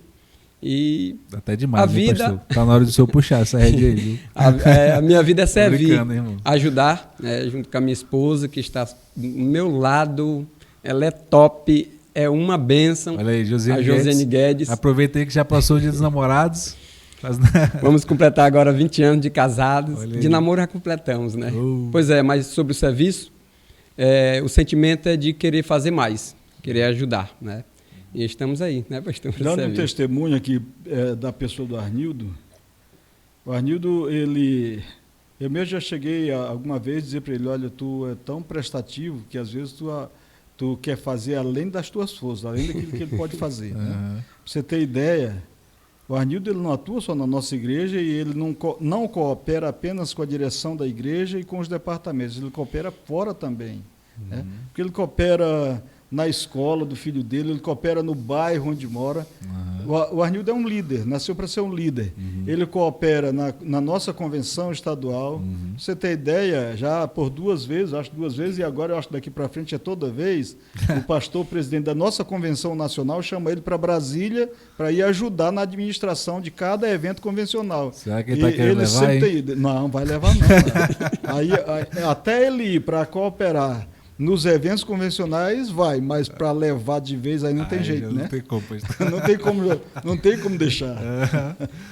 E até demais, a vida... pastor? Tá na hora do senhor puxar essa rede aí, viu? A minha vida é servir, irmão. Ajudar, junto com a minha esposa, que está do meu lado. Ela é top, é uma bênção. Olha aí, a Josiane Guedes. Aproveitei que já passou o dia dos namorados. Vamos completar agora 20 anos de casados. De namoro já completamos, né? Pois é, mas sobre o serviço, o sentimento é de querer fazer mais, querer ajudar, né? E estamos aí, né, pastor? Dando um testemunho aqui da pessoa do Arnildo. O Arnildo, eu mesmo já cheguei alguma vez a dizer para ele, olha, tu é tão prestativo que às vezes tu quer fazer além das tuas forças, além daquilo que ele pode fazer. Né? Para você ter ideia, o Arnildo ele não atua só na nossa igreja e ele não coopera apenas com a direção da igreja e com os departamentos, ele coopera fora também. Né? Porque ele coopera na escola do filho dele, ele coopera no bairro onde mora. O Arnildo é um líder, nasceu para ser um líder. Ele coopera na nossa convenção estadual. Você tem ideia, já por 2 vezes, acho 2 vezes, e agora eu acho que daqui para frente é toda vez, o pastor presidente da nossa convenção nacional chama ele para Brasília para ir ajudar na administração de cada evento convencional. Será que ele está querendo levar? Não, vai levar não. Aí, até ele ir para cooperar nos eventos convencionais vai, mas para levar de vez aí não tem jeito, né? Não tem como deixar.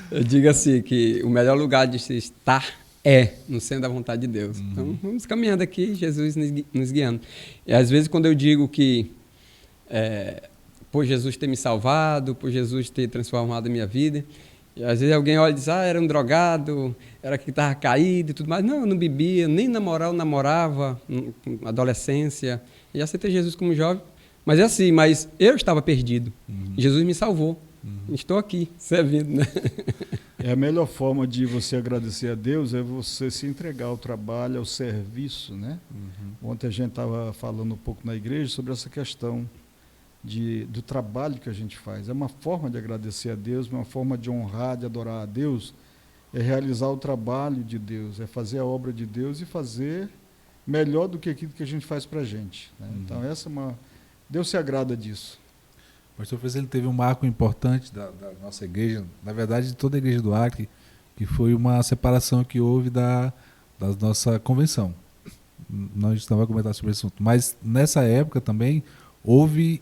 Eu digo assim, que o melhor lugar de se estar é no centro da vontade de Deus. Então, vamos caminhando aqui, Jesus nos guiando. E às vezes quando eu digo que por Jesus ter me salvado, por Jesus ter transformado a minha vida, e às vezes alguém olha e diz, era um drogado, era que estava caído e tudo mais. Não, eu não bebia, nem namorar, eu namorava, na adolescência. E aceitei Jesus como jovem. Mas é assim, mas eu estava perdido. Jesus me salvou. Estou aqui, servindo, né? A melhor forma de você agradecer a Deus é você se entregar ao trabalho, ao serviço, né? Ontem a gente estava falando um pouco na igreja sobre essa questão do trabalho que a gente faz. É uma forma de agradecer a Deus, uma forma de honrar, de adorar a Deus, é realizar o trabalho de Deus, é fazer a obra de Deus e fazer melhor do que aquilo que a gente faz para a gente, né? Então, Deus se agrada disso. O pastor Fez, ele teve um marco importante da nossa igreja, na verdade de toda a igreja do Acre, que foi uma separação que houve da nossa convenção. Nós estamos a comentar sobre esse assunto, mas nessa época também houve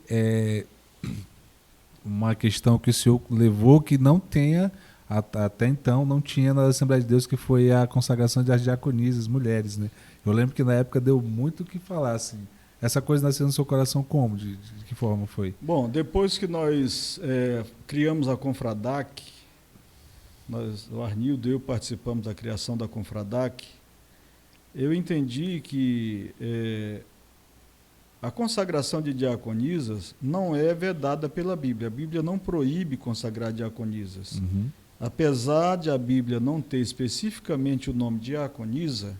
uma questão que o senhor levou que não tenha, até então, não tinha na Assembleia de Deus, que foi a consagração das diaconisas, mulheres, né? Eu lembro que na época deu muito o que falar, assim. Essa coisa nasceu no seu coração como? De que forma foi? Bom, depois que nós criamos a Confradac, o Arnildo e eu participamos da criação da Confradac, eu entendi que a consagração de diaconisas não é vedada pela Bíblia. A Bíblia não proíbe consagrar diaconisas. Apesar de a Bíblia não ter especificamente o nome diaconisa,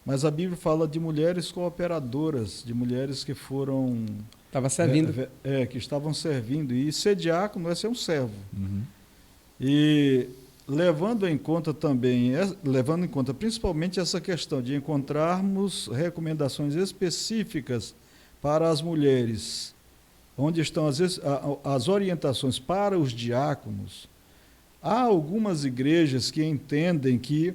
mas a Bíblia fala de mulheres cooperadoras, de mulheres que foram... Estava servindo. Que estavam servindo. E ser diácono é ser um servo. E levando em conta principalmente essa questão de encontrarmos recomendações específicas para as mulheres, onde estão as orientações para os diáconos, há algumas igrejas que entendem que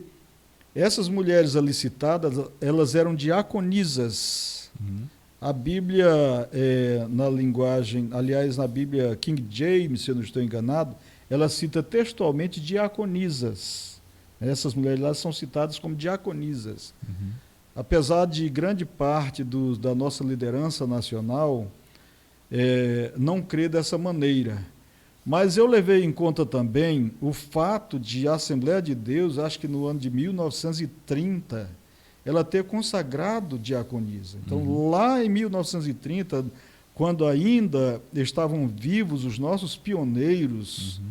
essas mulheres ali citadas, elas eram diaconisas. A Bíblia, na linguagem, aliás, na Bíblia King James, se eu não estou enganado, ela cita textualmente diaconisas. Essas mulheres lá são citadas como diaconisas. Apesar de grande parte da nossa liderança nacional não crer dessa maneira. Mas eu levei em conta também o fato de a Assembleia de Deus, acho que no ano de 1930, ela ter consagrado diaconisa. Então, lá em 1930, quando ainda estavam vivos os nossos pioneiros,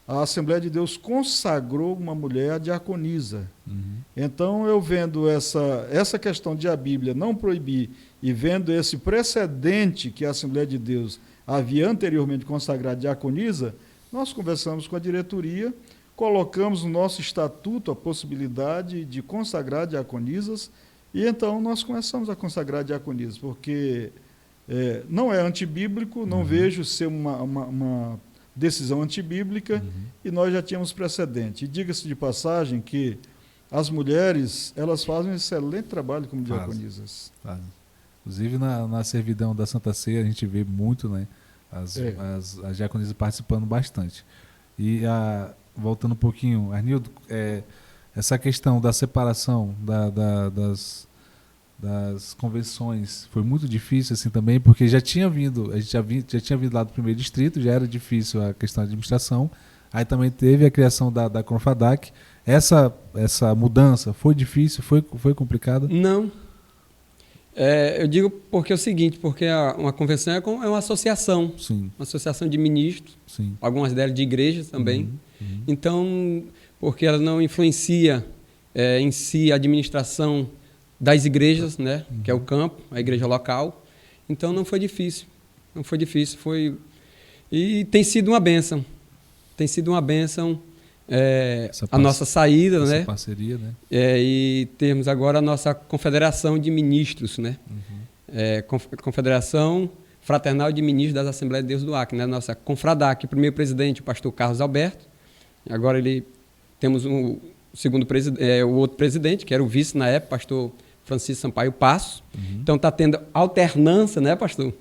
a Assembleia de Deus consagrou uma mulher diaconisa. Então, eu vendo essa questão de a Bíblia não proibir e vendo esse precedente que a Assembleia de Deus havia anteriormente consagrado diaconisa, nós conversamos com a diretoria, colocamos no nosso estatuto a possibilidade de consagrar diaconisas, e então nós começamos a consagrar diaconisas, porque não é antibíblico, não vejo ser uma decisão antibíblica, e nós já tínhamos precedente. E diga-se de passagem que as mulheres, elas fazem um excelente trabalho como diaconisas. Inclusive na servidão da Santa Ceia a gente vê muito, né, as diaconisas participando bastante. E voltando um pouquinho, Arnildo, essa questão da separação das convenções foi muito difícil assim também, porque a gente já tinha vindo lá do primeiro distrito, já era difícil a questão da administração, aí também teve a criação da Confradac. Essa mudança foi difícil, foi complicada? Não. Eu digo porque é o seguinte, porque uma convenção é uma associação, Sim. Uma associação de ministros, Sim. Algumas delas de igrejas também. Então, porque ela não influencia em si a administração das igrejas, né, que é o campo, a igreja local. Então não foi difícil, e tem sido uma bênção. Tem sido uma bênção a nossa saída, essa né? Parceria, né? E temos agora a nossa confederação de ministros, né? Confederação Fraternal de Ministros das Assembleias de Deus do Acre, né? Nossa Confradac, o primeiro presidente, o pastor Carlos Alberto. Agora temos o outro presidente, que era o vice na época, pastor Francisco Sampaio Passos. Então está tendo alternância, né, pastor?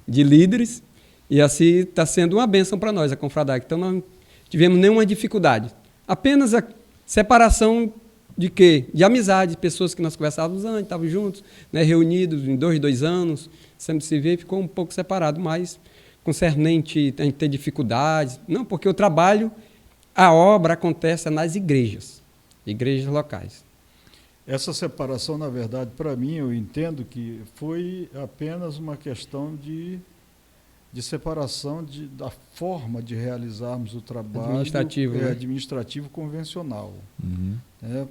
De líderes. E assim está sendo uma bênção para nós, a Confradac. Então não tivemos nenhuma dificuldade. Apenas a separação de quê? De amizade, pessoas que nós conversávamos antes, estavam juntos, né, reunidos em 2 anos, sempre se vê, ficou um pouco separado, mas concernente a gente ter dificuldades. Não, porque o trabalho, a obra acontece nas igrejas locais. Essa separação, na verdade, para mim, eu entendo que foi apenas uma questão de de separação da forma de realizarmos o trabalho administrativo convencional.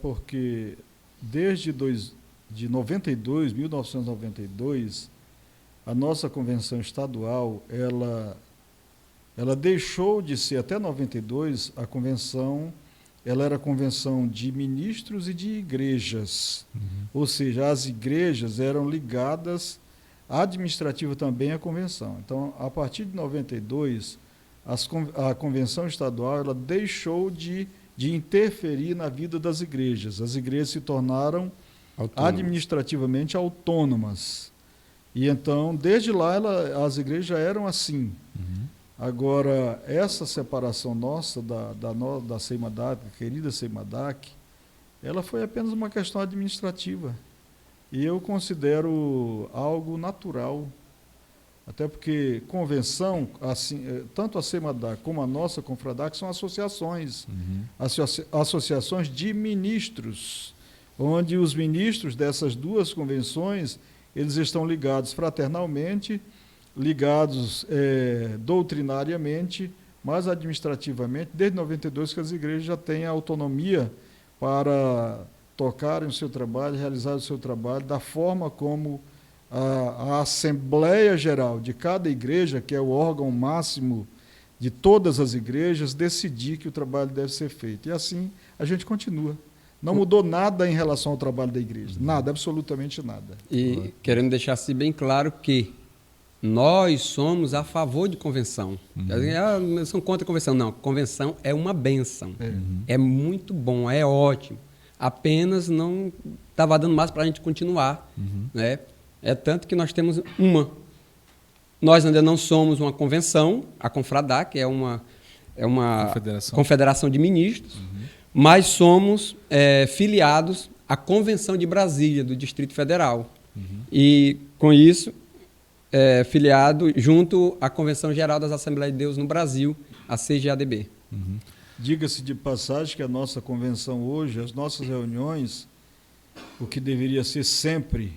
Porque desde 1992, a nossa convenção estadual, ela deixou de ser, até 92, a convenção, ela era convenção de ministros e de igrejas. Ou seja, as igrejas eram ligadas administrativa também à convenção. Então, a partir de 92, a convenção estadual ela deixou de interferir na vida das igrejas. As igrejas se tornaram administrativamente autônomas. E então, desde lá, as igrejas já eram assim. Agora, essa separação nossa da Seimadak, da querida Seimadak, ela foi apenas uma questão administrativa. E eu considero algo natural, até porque convenção, assim, tanto a Seimadak como a nossa Confradac são associações, associações de ministros, onde os ministros dessas duas convenções, eles estão ligados fraternalmente, ligados doutrinariamente, mas administrativamente, desde 92 que as igrejas já têm autonomia para tocarem o seu trabalho, realizar o seu trabalho da forma como a Assembleia Geral de cada igreja, que é o órgão máximo de todas as igrejas, decidir que o trabalho deve ser feito. E assim a gente continua. Não mudou nada em relação ao trabalho da igreja. Nada, absolutamente nada. E querendo deixar assim bem claro que nós somos a favor de convenção. São contra a convenção. Não, convenção é uma bênção. É muito bom, é ótimo. Apenas não estava dando mais para a gente continuar. Né? É tanto que nós temos uma. Nós ainda não somos uma convenção, a Confradac é uma confederação de ministros, mas somos filiados à Convenção de Brasília, do Distrito Federal. E, com isso, filiado junto à Convenção Geral das Assembleias de Deus no Brasil, a CGADB. Diga-se de passagem que a nossa convenção hoje, as nossas reuniões, o que deveria ser sempre,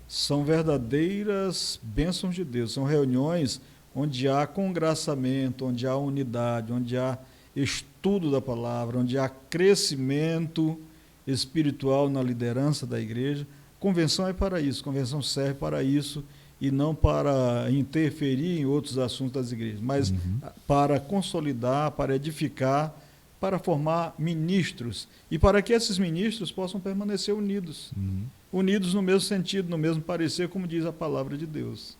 são verdadeiras bênçãos de Deus. São reuniões onde há congraçamento, onde há unidade, onde há estudo da palavra, onde há crescimento espiritual na liderança da igreja. Convenção é para isso, convenção serve para isso, e não para interferir em outros assuntos das igrejas, mas para consolidar, para edificar, para formar ministros, e para que esses ministros possam permanecer unidos, unidos no mesmo sentido, no mesmo parecer, como diz a palavra de Deus.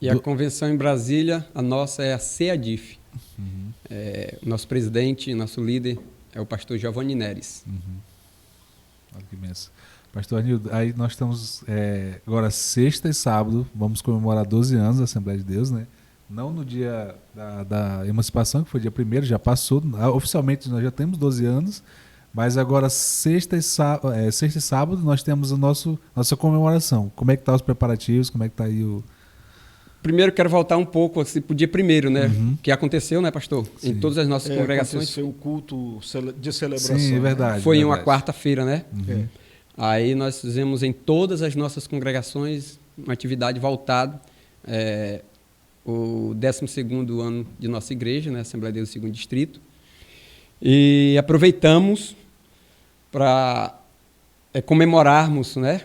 E a convenção em Brasília, a nossa é a CEADIF. Nosso presidente, nosso líder é o pastor Giovanni Neres. Olha que imenso. Pastor Arnildo, aí nós estamos agora sexta e sábado, vamos comemorar 12 anos da Assembleia de Deus, né? Não no dia da emancipação, que foi dia 1º, já passou, oficialmente nós já temos 12 anos, mas agora sexta e sábado nós temos nossa comemoração. Como é que estão os preparativos, como é que está aí o... Primeiro quero voltar um pouco assim, para o dia 1º, né? Que aconteceu, né, pastor? Sim. Em todas as nossas congregações. Aconteceu o culto de celebração. Sim, é verdade. Foi em uma quarta-feira, né? Aí nós fizemos em todas as nossas congregações uma atividade voltada, o 12º ano de nossa igreja, né, Assembleia de Deus do 2º Distrito, e aproveitamos para comemorarmos, né,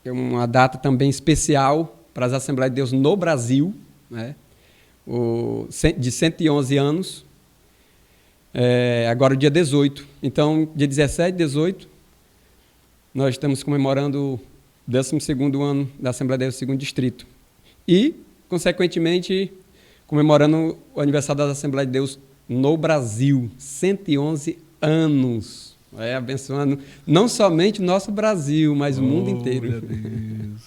uma data também especial para as Assembleias de Deus no Brasil, né, de 111 anos, agora o dia 18. Então, dia 17 e 18, nós estamos comemorando o 12º ano da Assembleia de Deus do 2º Distrito. E, consequentemente, comemorando o aniversário da Assembleia de Deus no Brasil. 111 anos. Abençoando não somente o nosso Brasil, mas o mundo inteiro. Meu Deus.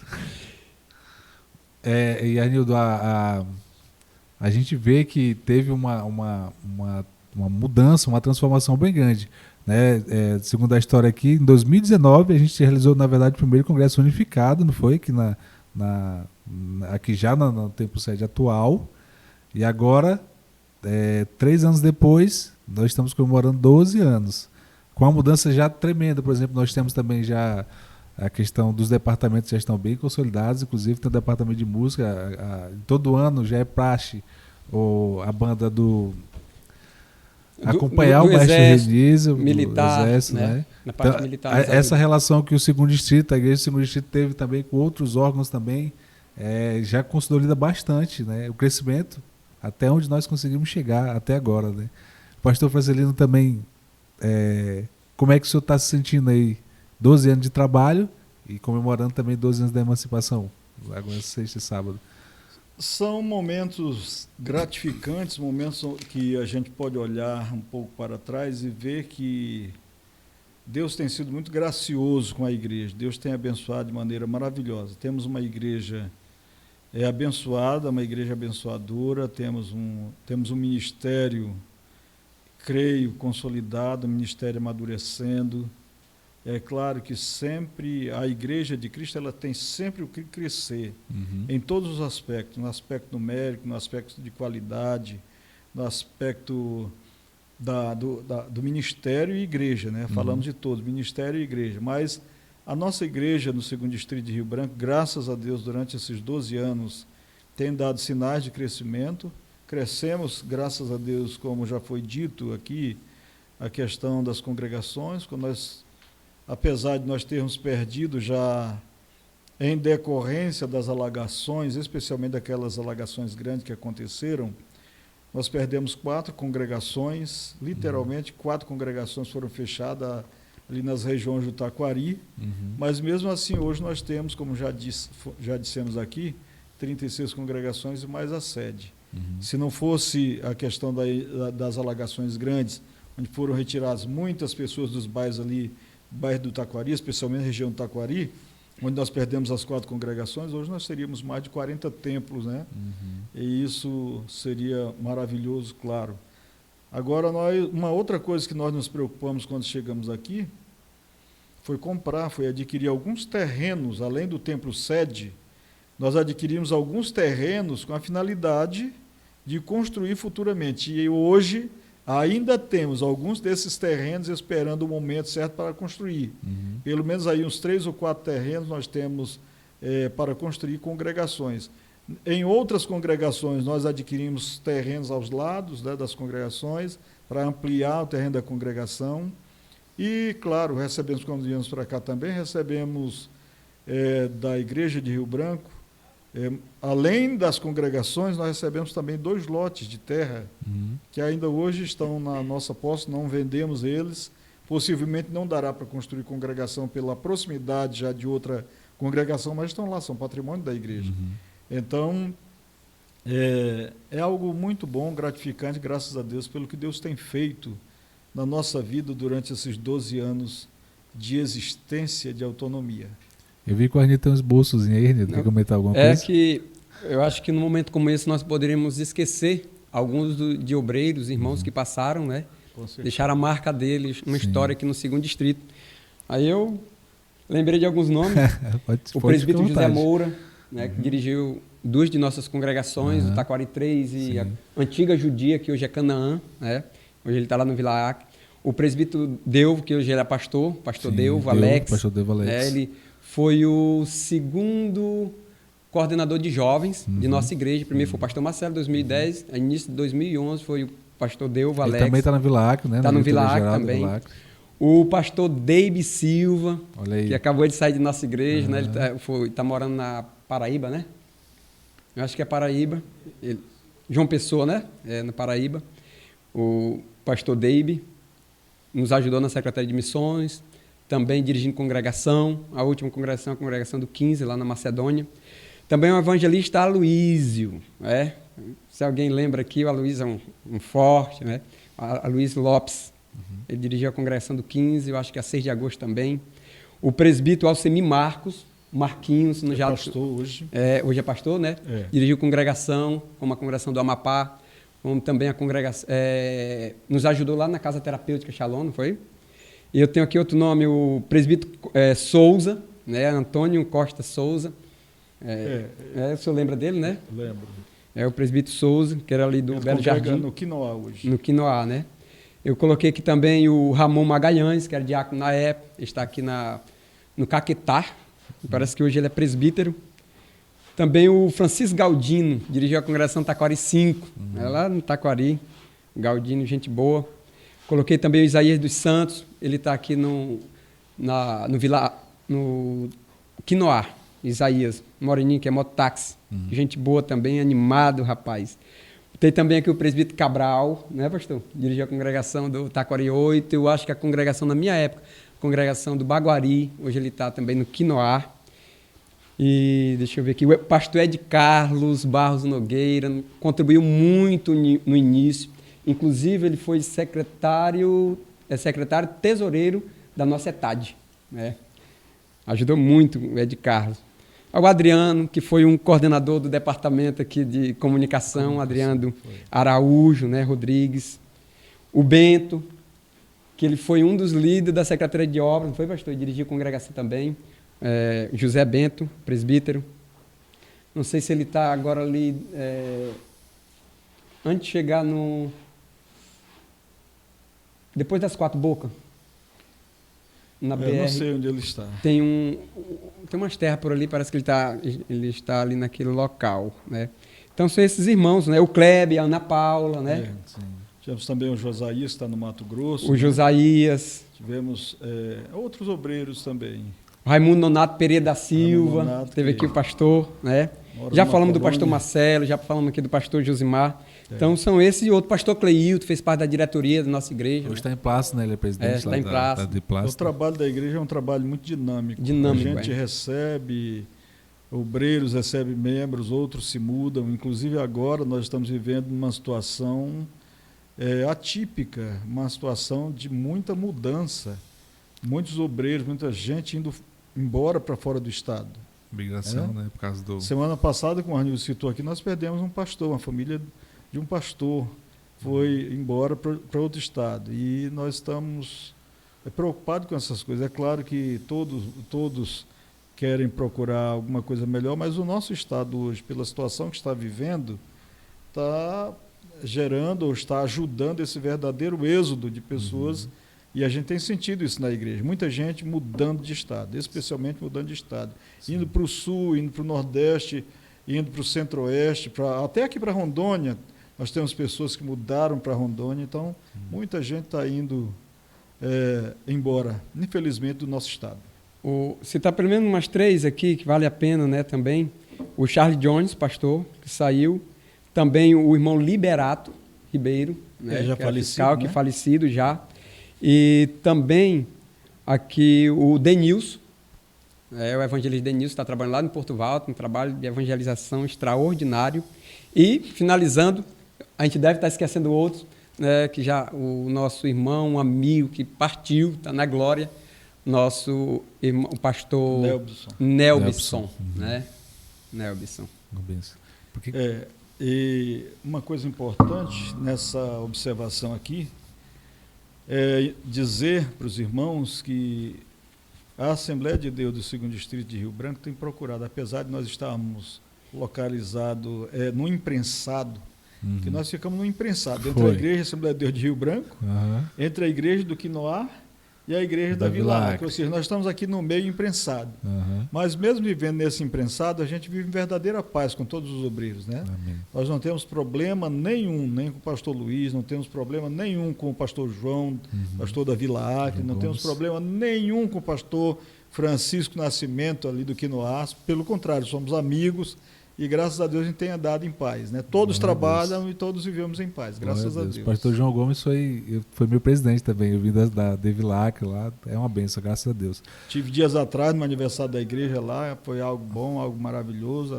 E, Arnildo, a gente vê que teve uma mudança, uma transformação bem grande. Né? Segundo a história aqui, em 2019 a gente realizou, na verdade, o primeiro congresso unificado, não foi? Que aqui já no tempo sede atual. E agora, 3 anos depois, nós estamos comemorando 12 anos. Com uma mudança já tremenda. Por exemplo, nós temos também já A questão dos departamentos já estão bem consolidados, inclusive tem o departamento de música. Todo ano já é praxe a banda acompanhar o Maestro Renísio, militar, do Exército, né? Na parte então, militar. Essa relação que o segundo distrito, a igreja do segundo distrito teve também com outros órgãos também, já consolida bastante, né? O crescimento até onde nós conseguimos chegar até agora, né? O pastor Francelino também, como é que o senhor está se sentindo aí? 12 anos de trabalho e comemorando também 12 anos da emancipação, agora sexta e sábado. São momentos gratificantes, momentos que a gente pode olhar um pouco para trás e ver que Deus tem sido muito gracioso com a igreja. Deus tem abençoado de maneira maravilhosa. Temos uma igreja abençoada, uma igreja abençoadora, temos um ministério, creio, consolidado, um ministério amadurecendo. É claro que sempre a Igreja de Cristo ela tem sempre o que crescer, em todos os aspectos, no aspecto numérico, no aspecto de qualidade, no aspecto do ministério e igreja, né? Falamos de todos, ministério e igreja, mas a nossa igreja no segundo distrito de Rio Branco, graças a Deus, durante esses 12 anos, tem dado sinais de crescimento. Crescemos, graças a Deus, como já foi dito aqui, a questão das congregações, quando apesar de nós termos perdido já em decorrência das alagações, especialmente daquelas alagações grandes que aconteceram, nós perdemos 4 congregações, literalmente 4 congregações foram fechadas ali nas regiões do Taquari, mas mesmo assim hoje nós temos, como já dissemos aqui, 36 congregações e mais a sede. Se não fosse a questão das alagações grandes, onde foram retiradas muitas pessoas dos bairros ali, bairro do Taquari, especialmente a região do Taquari, onde nós perdemos as 4 congregações, hoje nós teríamos mais de 40 templos, né? E isso seria maravilhoso, claro. Agora, uma outra coisa que nós nos preocupamos quando chegamos aqui foi adquirir alguns terrenos, além do templo sede, nós adquirimos alguns terrenos com a finalidade de construir futuramente. E hoje ainda temos alguns desses terrenos esperando o momento certo para construir. Pelo menos aí uns 3 ou 4 terrenos nós temos para construir congregações. Em outras congregações nós adquirimos terrenos aos lados, né, das congregações para ampliar o terreno da congregação. E, claro, quando viemos para cá também, recebemos da Igreja de Rio Branco, além das congregações, nós recebemos também 2 lotes de terra, que ainda hoje estão na nossa posse, não vendemos eles, possivelmente não dará para construir congregação pela proximidade já de outra congregação, mas estão lá, são patrimônio da igreja. Então, é algo muito bom, gratificante, graças a Deus, pelo que Deus tem feito na nossa vida durante esses 12 anos de existência de autonomia. Eu vi que o Arnildo tem uns bolsos aí, Arnildo, quer comentar alguma coisa? É que eu acho que num momento como esse nós poderíamos esquecer alguns de obreiros, irmãos que passaram, né? Deixaram a marca deles, uma história aqui no segundo distrito. Aí eu lembrei de alguns nomes. O presbítero José Moura, né, que dirigiu 2 de nossas congregações, o Taquari 3 e a antiga Judia, que hoje é Canaã, né? Hoje ele está lá no Vila Ac. O presbítero Delvo, que hoje ele é pastor Delvo, Alex. Pastor Delvo Alex. Né, ele foi o segundo coordenador de jovens de nossa igreja. Primeiro foi o pastor Marcelo, em 2010. A início de 2011 foi o pastor Delvo, Alex. Ele também está na Vila Ac, né? Está no Vila Ac também. O pastor Deibe Silva, que acabou de sair de nossa igreja, né? Ele está morando na Paraíba, né? Eu acho que é Paraíba. João Pessoa, né? Na Paraíba. O pastor Deibe nos ajudou na Secretaria de Missões, também dirigindo congregação, a última congregação, a congregação do 15, lá na Macedônia. Também o evangelista Aloísio, né? Se alguém lembra aqui, o Aloísio é um forte, né? Aloísio Lopes, ele dirigiu a congregação do 15, eu acho que a 6 de agosto também. O presbítero Alcemir Marquinhos, já pastor hoje. Hoje é pastor, né? Dirigiu congregação, como a congregação do Amapá, como também a congregação, nos ajudou lá na Casa Terapêutica Shalom, não foi? E eu tenho aqui outro nome, o presbítero Souza, né? Antônio Costa Souza. O senhor lembra dele, né? Lembro. É o presbítero Souza, que era ali do Belo Jardim. No Quinoá hoje. No Quinoá, né? Eu coloquei aqui também o Ramon Magalhães, que era diácono na época, está aqui no Caquetá. Parece que hoje ele é presbítero. Também o Francisco Galdino, dirigiu a congregação Taquari 5, lá no Taquari. Galdino, gente boa. Coloquei também o Isaías dos Santos, ele está aqui no Quinoá, Isaías, moreninho, que é mototáxi. Gente boa também, animado, rapaz. Tem também aqui o presbítero Cabral, né, pastor? Dirigiu a congregação do Taquari 8, eu acho que a congregação na minha época, a congregação do Baguari, hoje ele está também no Quinoá. E deixa eu ver aqui, o pastor Ed Carlos Barros Nogueira contribuiu muito no início, inclusive ele foi secretário tesoureiro da nossa ETAD, né? Ajudou muito o Ed Carlos. O Adriano, que foi um coordenador do departamento aqui de comunicação, Adriano Araújo, né, Rodrigues. O Bento, que ele foi um dos líderes da Secretaria de Obras, não foi, pastor? Ele dirigiu a congregação também. José Bento, presbítero. Não sei se ele está agora ali, antes de chegar no... Depois das Quatro Bocas. Na BR. Eu não sei onde ele está. Tem umas terras por ali, parece que ele está ali naquele local, né? Então são esses irmãos, né? O Kleber, a Ana Paula, né? Tivemos também o Josias, que está no Mato Grosso. O Josias. Tivemos outros obreiros também. Raimundo Nonato Pereira da Silva, teve aqui o pastor, né? Já falamos do pastor Marcelo, já falamos aqui do pastor Josimar. Então são esses e outro pastor Cleilton, fez parte da diretoria da nossa igreja. Hoje está em Plácido, né? Ele é presidente lá de Plácido. O trabalho da igreja é um trabalho muito dinâmico. A gente recebe obreiros, recebe membros, outros se mudam. Inclusive agora nós estamos vivendo uma situação atípica, uma situação de muita mudança. Muitos obreiros, muita gente indo embora para fora do estado. Migração, né? Por causa do... Semana passada, como o Arnildo citou aqui, nós perdemos um pastor, uma família de um pastor foi embora para outro estado. E nós estamos preocupados com essas coisas. É claro que todos querem procurar alguma coisa melhor, mas o nosso estado hoje, pela situação que está vivendo, está gerando ou está ajudando esse verdadeiro êxodo de pessoas. E a gente tem sentido isso na igreja. Muita gente mudando de estado, especialmente mudando de estado. Sim. Indo para o sul, indo para o nordeste, indo para o centro-oeste, até aqui para Rondônia. Nós temos pessoas que mudaram para Rondônia. Então, muita gente está indo embora, infelizmente, do nosso estado. Citar pelo menos umas 3 aqui, que vale a pena, né, também. O Charles Jones, pastor, que saiu. Também o irmão Liberato Ribeiro, né, já que falecido, fiscal, né? Que é falecido já. E também aqui o Denilson, o evangelista Denilson, está trabalhando lá no Porto Alto, um trabalho de evangelização extraordinário. E, finalizando, a gente deve estar esquecendo outros, né, que já o nosso irmão, um amigo que partiu, está na glória, nosso irmão, o pastor Nelbson, né? Nelbson. E uma coisa importante nessa observação aqui, dizer para os irmãos que a Assembleia de Deus do 2º Distrito de Rio Branco tem procurado, apesar de nós estarmos localizados no imprensado, que nós ficamos no imprensado, entre a Igreja e a Assembleia de Deus de Rio Branco, entre a Igreja do Quinoá e a Igreja da Vila Acre. Ou seja, nós estamos aqui no meio imprensado. Mas mesmo vivendo nesse imprensado, a gente vive em verdadeira paz com todos os obreiros, né? Nós não temos problema nenhum, nem com o pastor Luiz, não temos problema nenhum com o pastor João, pastor da Vila Acre, não temos problema nenhum com o pastor Francisco Nascimento ali do Quinoá. Pelo contrário, somos amigos e graças a Deus a gente tem andado em paz, né? Todos trabalham e todos vivemos em paz, graças a Deus. O pastor João Gomes foi meu presidente também, eu vim da Devilac lá, é uma benção, graças a Deus. Tive dias atrás no aniversário da igreja lá, foi algo bom, algo maravilhoso,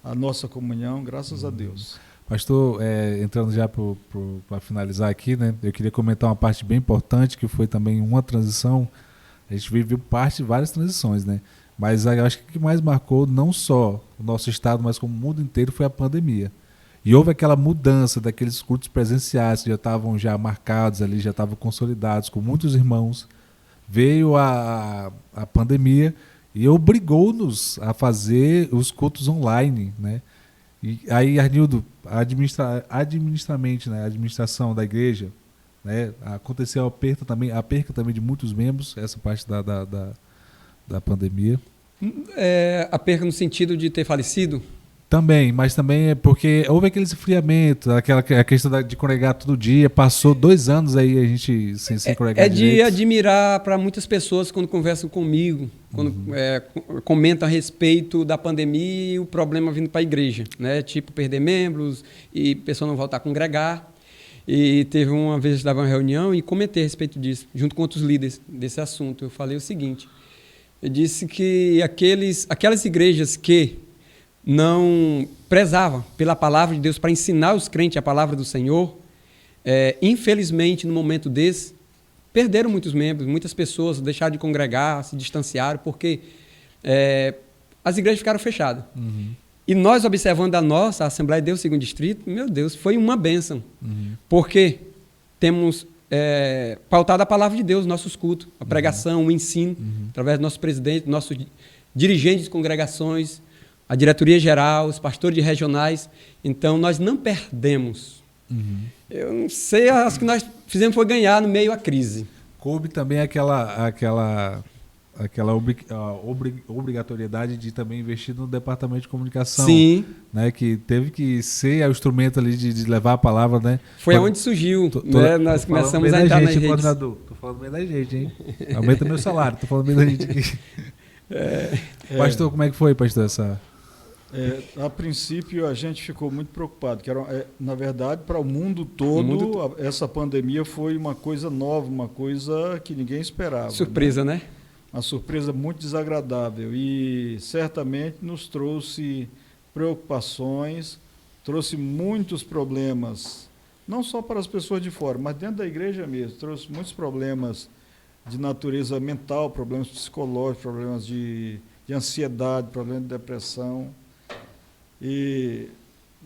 a nossa comunhão, graças a Deus. Pastor, entrando já para finalizar aqui, né? Eu queria comentar uma parte bem importante, que foi também uma transição. A gente viveu parte de várias transições, né? Mas eu acho que o que mais marcou, não só o nosso estado, mas como o mundo inteiro, foi a pandemia. E houve aquela mudança daqueles cultos presenciais que já estavam já marcados ali, já estavam consolidados com muitos irmãos. Veio a pandemia e obrigou-nos a fazer os cultos online, né? E aí, Arnildo, administramente, né, a administração da igreja, né, aconteceu a perca também de muitos membros, essa parte da pandemia? A perca no sentido de ter falecido? Também, mas também é porque houve aquele esfriamento, a questão de congregar todo dia, passou 2 anos aí a gente sem congregar direito. De admirar para muitas pessoas quando conversam comigo, quando comentam a respeito da pandemia e o problema vindo para a igreja, né? Tipo, perder membros e pessoa não voltar a congregar. E teve uma vez, eu estava em uma reunião e comentei a respeito disso, junto com outros líderes desse assunto. Eu falei o seguinte, eu disse que aquelas igrejas que não prezavam pela palavra de Deus para ensinar os crentes a palavra do Senhor, infelizmente, no momento desse, perderam muitos membros, muitas pessoas deixaram de congregar, se distanciaram, porque as igrejas ficaram fechadas. Uhum. E nós, observando a Assembleia de Deus Segundo Distrito, meu Deus, foi uma bênção. Uhum. Porque temos pautado a palavra de Deus, nossos cultos, a pregação, o ensino, através do nosso presidente, nossos dirigentes de congregações, a diretoria geral, os pastores de regionais. Então, nós não perdemos. Uhum. Eu não sei, acho que nós fizemos foi ganhar no meio à crise. Coube também aquela obrigatoriedade de também investir no departamento de comunicação. Sim. Né, que teve que ser o instrumento ali de levar a palavra, né? Foi onde surgiu, né? Nós começamos a entrar nas redes. Coordenador. Tô falando bem da gente, hein? Aumenta meu salário, tô falando bem da gente aqui. Pastor, como é que foi, pastor, essa... A princípio a gente ficou muito preocupado, que na verdade para o mundo todo essa pandemia foi uma coisa nova, uma coisa que ninguém esperava. Surpresa, né? Uma surpresa muito desagradável e certamente nos trouxe preocupações, trouxe muitos problemas, não só para as pessoas de fora, mas dentro da igreja mesmo, trouxe muitos problemas de natureza mental, problemas psicológicos, problemas de ansiedade, problemas de depressão. E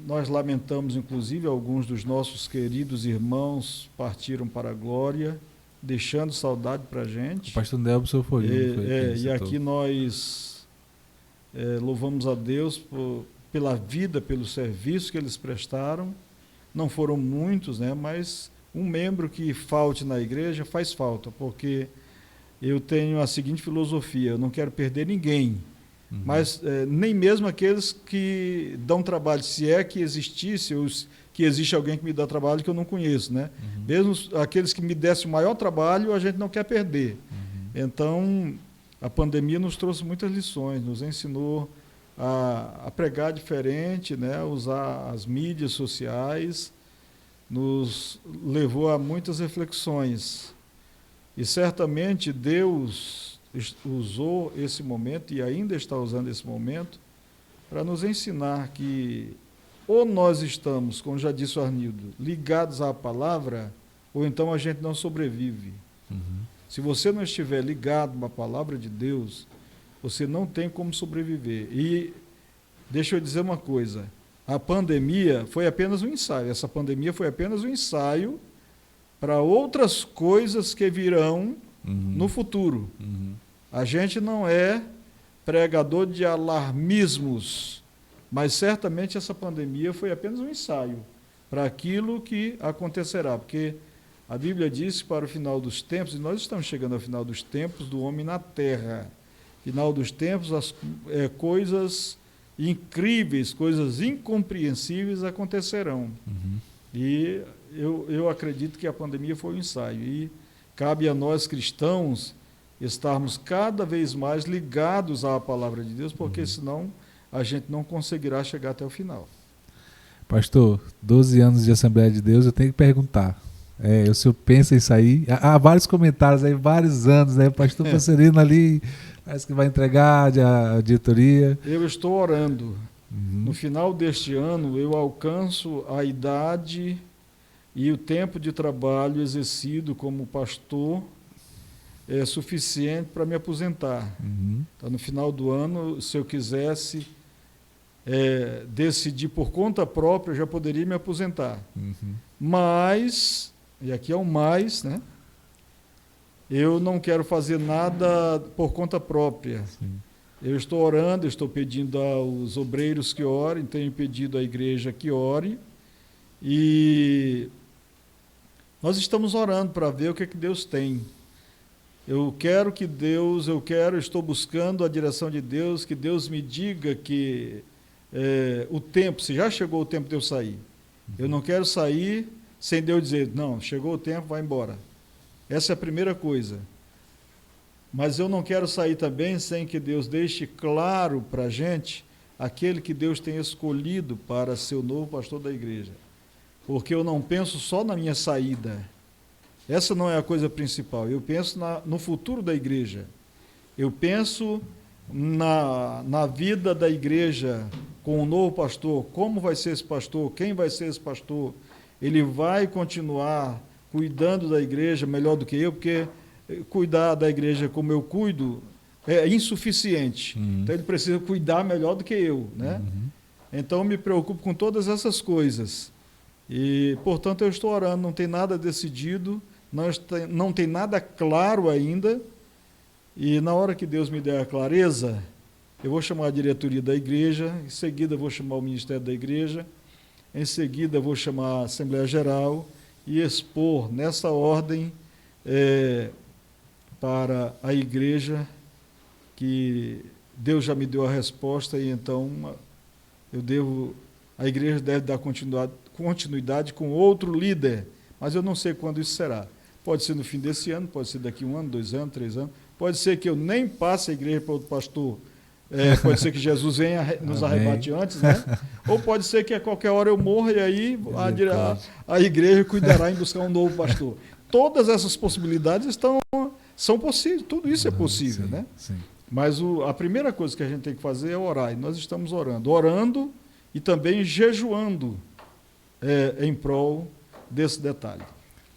nós lamentamos, inclusive, alguns dos nossos queridos irmãos partiram para a glória, deixando saudade para a gente. O pastor Nelson foi. E aqui nós louvamos a Deus pela vida, pelo serviço que eles prestaram. Não foram muitos, né, mas um membro que falte na igreja faz falta, porque eu tenho a seguinte filosofia, eu não quero perder ninguém. Mas nem mesmo aqueles que dão trabalho, se é que existisse, ou que existe alguém que me dá trabalho que eu não conheço, né? Mesmo aqueles que me dessem o maior trabalho, a gente não quer perder. Então, a pandemia nos trouxe muitas lições, nos ensinou a pregar diferente, né? A usar as mídias sociais, nos levou a muitas reflexões. E certamente Deus usou esse momento e ainda está usando esse momento para nos ensinar que ou nós estamos, como já disse o Arnildo, ligados à palavra, ou então a gente não sobrevive. Se você não estiver ligado à palavra de Deus, você não tem como sobreviver. E deixa eu dizer uma coisa, a pandemia foi apenas um ensaio, essa pandemia foi apenas um ensaio para outras coisas que virão no futuro. A gente não é pregador de alarmismos, mas certamente essa pandemia foi apenas um ensaio para aquilo que acontecerá, porque a Bíblia diz que para o final dos tempos, e nós estamos chegando ao final dos tempos do homem na terra, final dos tempos, coisas incríveis, coisas incompreensíveis acontecerão. E eu acredito que a pandemia foi um ensaio, e cabe a nós cristãos estarmos cada vez mais ligados à palavra de Deus, porque senão a gente não conseguirá chegar até o final. Pastor, 12 anos de Assembleia de Deus, eu tenho que perguntar. O senhor pensa em sair? Há vários comentários aí, vários anos, né? Pastor Passerino ali, parece que vai entregar a diretoria. Eu estou orando. No final deste ano, eu alcanço a idade e o tempo de trabalho exercido como pastor é suficiente para me aposentar. Então, no final do ano, se eu quisesse decidir por conta própria, eu já poderia me aposentar. Mas, e aqui é um mais, né? Eu não quero fazer nada por conta própria. Eu estou orando, estou pedindo aos obreiros que orem, tenho pedido à igreja que ore, e nós estamos orando para ver o que Deus tem. estou buscando a direção de Deus, que Deus me diga que o tempo, se já chegou o tempo de eu sair. Eu não quero sair sem Deus dizer, não, chegou o tempo, vai embora. Essa é a primeira coisa. Mas eu não quero sair também sem que Deus deixe claro para a gente aquele que Deus tem escolhido para ser o novo pastor da igreja. Porque eu não penso só na minha saída. Essa não é a coisa principal. Eu penso no futuro da igreja. Eu penso na vida da igreja com o novo pastor. Como vai ser esse pastor? Quem vai ser esse pastor? Ele vai continuar cuidando da igreja melhor do que eu, porque cuidar da igreja como eu cuido é insuficiente. Então ele precisa cuidar melhor do que eu, né? Então eu me preocupo com todas essas coisas. E, portanto, eu estou orando, não tem nada decidido, não tem nada claro ainda. E na hora que Deus me der a clareza, eu vou chamar a diretoria da igreja, em seguida eu vou chamar o ministério da igreja, em seguida eu vou chamar a Assembleia Geral e expor nessa ordem para a igreja que Deus já me deu a resposta e então a igreja deve dar continuidade com outro líder, mas eu não sei quando isso será. Pode ser no fim desse ano, pode ser daqui 1 ano, 2 anos, 3 anos, pode ser que eu nem passe a igreja para outro pastor, pode ser que Jesus venha nos arrebate antes, né? Ou pode ser que a qualquer hora eu morra e aí a igreja cuidará em buscar um novo pastor. Todas essas possibilidades são possíveis, tudo isso é possível, sim, né? Sim. Mas a primeira coisa que a gente tem que fazer é orar, e nós estamos orando e também jejuando em prol desse detalhe.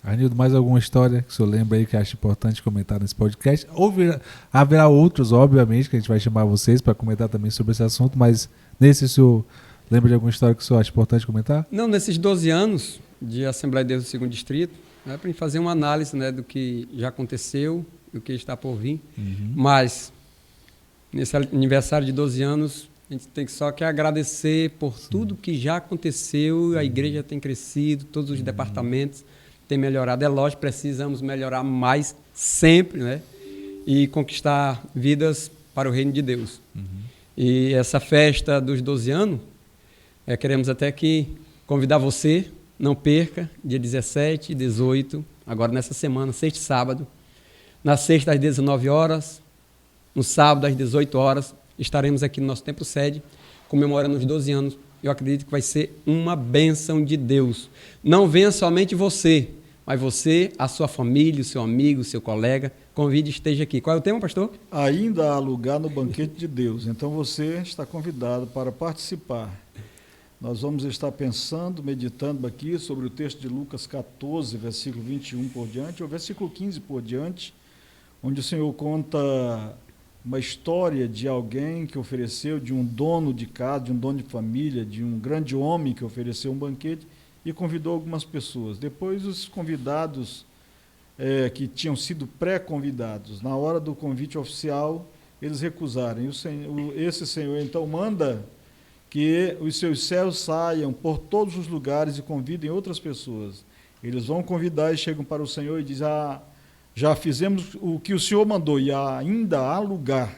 Arnildo, mais alguma história que o senhor lembra aí que acha importante comentar nesse podcast? Haverá outros, obviamente, que a gente vai chamar vocês para comentar também sobre esse assunto, mas nesse o senhor lembra de alguma história que o senhor acha importante comentar? Não, nesses 12 anos de Assembleia de Deus do Segundo Distrito, para a gente fazer uma análise, né, do que já aconteceu e o que está por vir, mas nesse aniversário de 12 anos, a gente tem só que agradecer por tudo que já aconteceu, a igreja tem crescido, todos os departamentos têm melhorado. É lógico, precisamos melhorar mais sempre, né? E conquistar vidas para o reino de Deus. E essa festa dos 12 anos, queremos até que convidar você, não perca, dia 17 e 18, agora nessa semana, sexta e sábado, na sexta às 19 horas, no sábado às 18 horas, estaremos aqui no nosso templo sede, comemorando os 12 anos. Eu acredito que vai ser uma bênção de Deus. Não venha somente você, mas você, a sua família, o seu amigo, o seu colega, convide e esteja aqui. Qual é o tema, pastor? Ainda há lugar no banquete de Deus. Então você está convidado para participar. Nós vamos estar pensando, meditando aqui sobre o texto de Lucas 14, versículo 21 por diante, ou versículo 15 por diante, onde o Senhor conta uma história de alguém que ofereceu, de um dono de casa, de um dono de família, de um grande homem que ofereceu um banquete e convidou algumas pessoas. Depois os convidados que tinham sido pré-convidados, na hora do convite oficial, eles recusaram. Esse Senhor então manda que os seus servos saiam por todos os lugares e convidem outras pessoas. Eles vão convidar e chegam para o Senhor e dizem, já fizemos o que o Senhor mandou e ainda há lugar.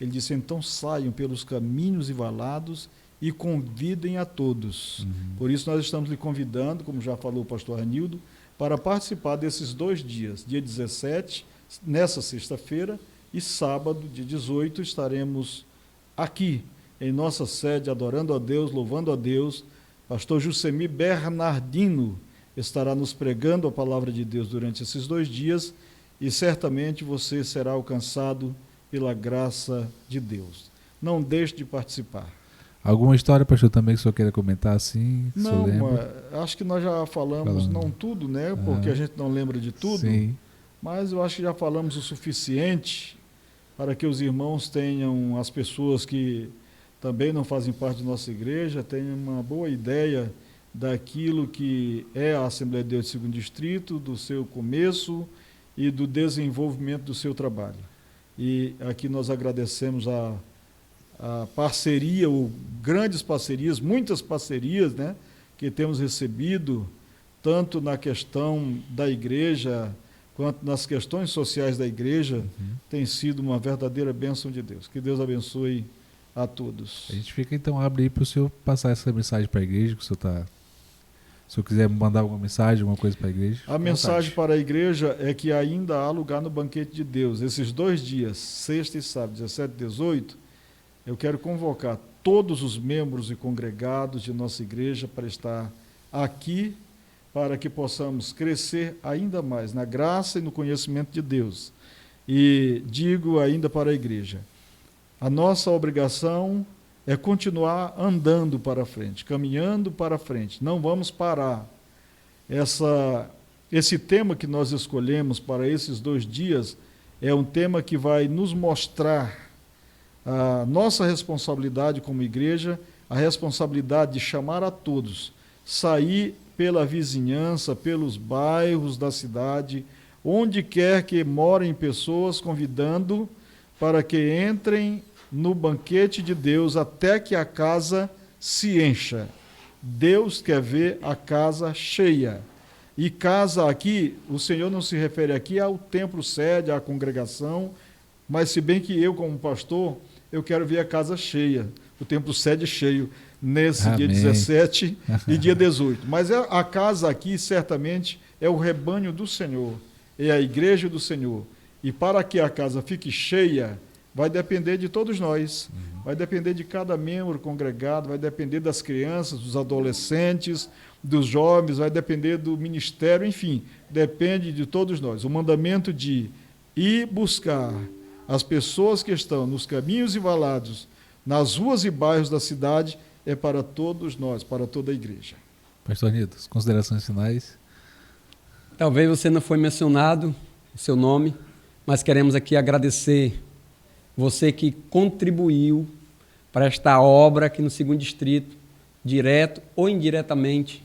Ele disse, então saiam pelos caminhos e valados e convidem a todos. Por isso nós estamos lhe convidando, como já falou o pastor Arnildo, para participar desses 2 dias. Dia 17, nessa sexta-feira, e sábado, dia 18, estaremos aqui, em nossa sede, adorando a Deus, louvando a Deus. Pastor Jusemi Bernardino estará nos pregando a palavra de Deus durante esses 2 dias e certamente você será alcançado pela graça de Deus. Não deixe de participar. Alguma história, pastor, também que o senhor queira comentar assim? Não, acho que nós já falamos, não tudo, né? Porque a gente não lembra de tudo, sim. Mas eu acho que já falamos o suficiente para que os irmãos tenham, as pessoas que também não fazem parte da nossa igreja, tenham uma boa ideia daquilo que é a Assembleia de Deus do Segundo Distrito, do seu começo e do desenvolvimento do seu trabalho. E aqui nós agradecemos a parceria, grandes parcerias, muitas parcerias, né, que temos recebido, tanto na questão da igreja, quanto nas questões sociais da igreja, tem sido uma verdadeira bênção de Deus. Que Deus abençoe a todos. A gente fica, então, abre aí para o senhor passar essa mensagem para a igreja, que o senhor está... Se o senhor quiser mandar alguma mensagem, alguma coisa para a igreja. A mensagem para a igreja é que ainda há lugar no banquete de Deus. Esses 2 dias, sexta e sábado, 17 e 18, eu quero convocar todos os membros e congregados de nossa igreja para estar aqui, para que possamos crescer ainda mais na graça e no conhecimento de Deus. E digo ainda para a igreja, a nossa obrigação é continuar andando para frente, caminhando para frente, não vamos parar. Esse tema que nós escolhemos para esses 2 dias é um tema que vai nos mostrar a nossa responsabilidade como igreja, a responsabilidade de chamar a todos, sair pela vizinhança, pelos bairros da cidade, onde quer que morem pessoas, convidando para que entrem no banquete de Deus até que a casa se encha. Deus quer ver a casa cheia. E casa aqui, o Senhor não se refere aqui ao templo sede, à congregação, mas se bem que eu, como pastor, eu quero ver a casa cheia, o templo sede cheio, nesse Amém. dia 17 e dia 18. Mas a casa aqui, certamente, é o rebanho do Senhor, é a igreja do Senhor. E para que a casa fique cheia, vai depender de todos nós, vai depender de cada membro congregado, vai depender das crianças, dos adolescentes, dos jovens, vai depender do ministério, enfim, depende de todos nós. O mandamento de ir buscar as pessoas que estão nos caminhos e valados, nas ruas e bairros da cidade, é para todos nós, para toda a igreja. Pastor Nilton, as considerações finais. Talvez você não foi mencionado, o seu nome, mas queremos aqui agradecer você que contribuiu para esta obra aqui no 2º Distrito, direto ou indiretamente.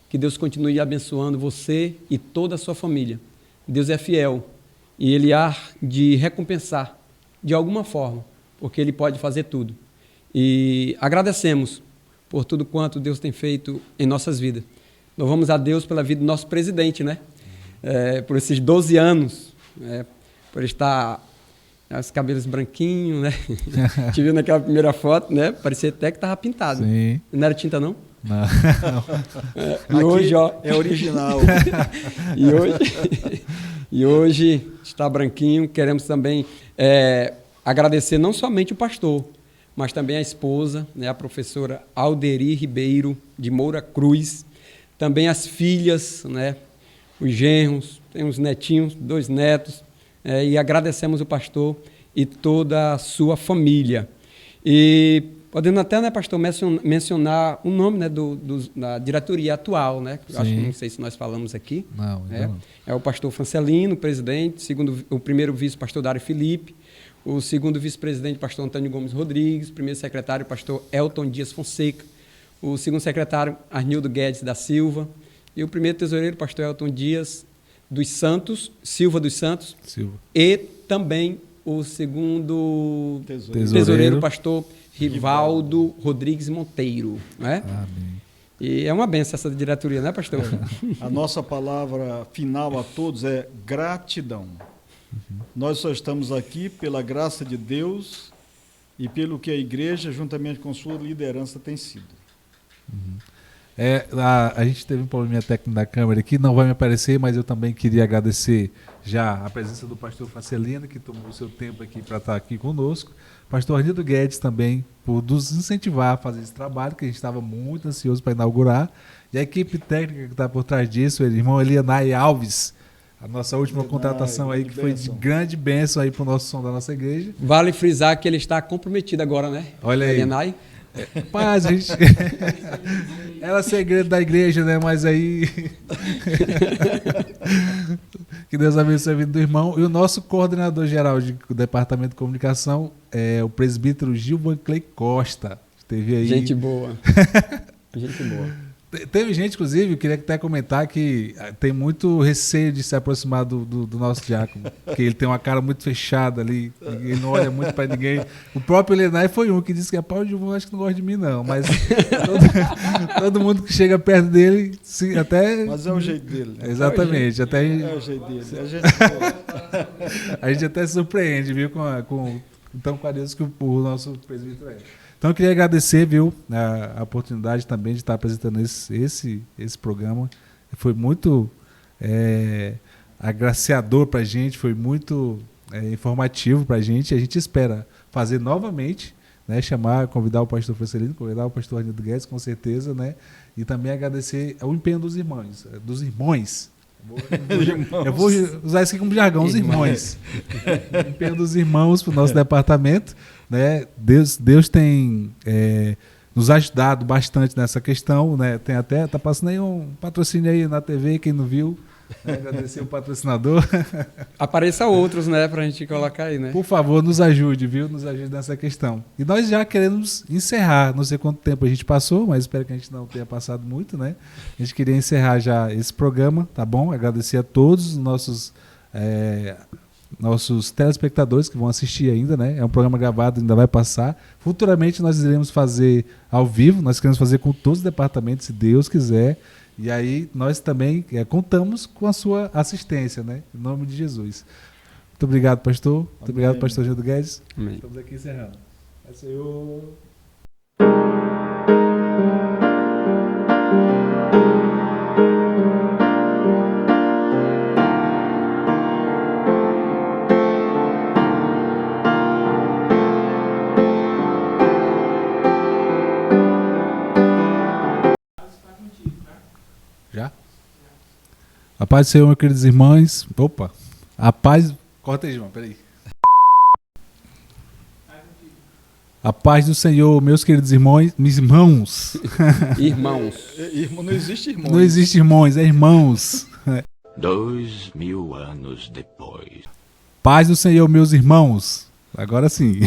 Que Deus continue abençoando você e toda a sua família. Deus é fiel e Ele há de recompensar de alguma forma, porque Ele pode fazer tudo. E agradecemos por tudo quanto Deus tem feito em nossas vidas. Louvamos a Deus pela vida do nosso presidente, né? Por esses 12 anos, por estar os cabelos branquinhos, né? Te viu naquela primeira foto, né? Parecia até que estava pintado. Sim. Não era tinta, não? Não. E hoje, ó, é original. e hoje está branquinho. Queremos também agradecer não somente o pastor, mas também a esposa, né, a professora Alderi Ribeiro, de Moura Cruz, também as filhas, né, os genros, tem uns netinhos, 2 netos, e agradecemos o pastor e toda a sua família. E podemos até, né, pastor, mencionar o nome, né, da diretoria atual, né? Acho que não sei se nós falamos aqui. Não, não. É o pastor Francelino, presidente, o primeiro vice-pastor Dário Felipe, o 2º vice-presidente, pastor Antônio Gomes Rodrigues, primeiro secretário, pastor Elton Dias Fonseca, o 2º secretário, Arnildo Guedes da Silva, e o primeiro tesoureiro, pastor Elton Dias dos Santos, Silva dos Santos, e também o 2º tesoureiro, pastor Rivaldo Rodrigues Monteiro. Né? Amém. E é uma benção essa diretoria, né, pastor? A nossa palavra final a todos é gratidão. Nós só estamos aqui pela graça de Deus e pelo que a igreja, juntamente com sua liderança, tem sido. A gente teve um probleminha técnico na câmera aqui, não vai me aparecer, mas eu também queria agradecer já a presença do pastor Francelino, que tomou o seu tempo aqui para estar aqui conosco. Pastor Arnildo Guedes também, por nos incentivar a fazer esse trabalho, que a gente estava muito ansioso para inaugurar. E a equipe técnica que está por trás disso, o irmão Elianai Alves, a nossa última contratação aí, que foi de grande bênção aí para o nosso som da nossa igreja. Vale frisar que ele está comprometido agora, né? Olha aí. Elianai. Mas a gente... Era segredo da igreja, né? Mas aí... Que Deus abençoe a vida do irmão. E o nosso coordenador geral do Departamento de Comunicação é o presbítero Gilvan Clay Costa. Esteve aí. Gente boa. Gente boa. Teve gente, inclusive, eu queria até comentar que tem muito receio de se aproximar do nosso diácono, porque ele tem uma cara muito fechada ali, ele não olha muito para ninguém. O próprio Elenay foi um que disse que Paulo Gilvão acho que não gosta de mim não, mas todo mundo que chega perto dele até... Mas é o jeito dele. Né? Exatamente. É o jeito dele. A gente até se surpreende, viu, com tão carinhoso que o nosso presbítero é. Então eu queria agradecer, viu, a oportunidade também de estar apresentando esse programa. Foi muito agraciador para a gente, foi muito informativo para a gente. A gente espera fazer novamente, né, convidar o pastor Francelino, convidar o pastor Arnildo Guedes, com certeza, né, e também agradecer ao empenho dos irmãos. Eu vou usar isso aqui como jargão, os irmãos. O empenho dos irmãos para o nosso departamento. Né? Deus tem nos ajudado bastante nessa questão, né? Tem até, tá passando aí um patrocínio aí na TV, quem não viu, né? Agradecer o patrocinador. Apareça outros, né, pra gente colocar aí, né? Por favor, nos ajude, viu? Nos ajude nessa questão. E nós já queremos encerrar, não sei quanto tempo a gente passou, mas espero que a gente não tenha passado muito, né? A gente queria encerrar já esse programa, tá bom? Agradecer a todos os nossos telespectadores que vão assistir ainda, né? É um programa gravado, ainda vai passar. Futuramente nós iremos fazer ao vivo, nós queremos fazer com todos os departamentos, se Deus quiser. E aí nós também contamos com a sua assistência, né? Em nome de Jesus. Muito obrigado, pastor. Muito Amém. obrigado, pastor Gildo Guedes. Amém. Estamos aqui encerrando. Senhor. Já? A paz do Senhor, meus queridos irmãos. Opa! A paz. Corta aí, João, peraí. A paz do Senhor, meus queridos irmãos. Irmãos. Não existe irmãos. Não existe irmãos, é irmãos. 2000 anos depois. Paz do Senhor, meus irmãos. Agora sim.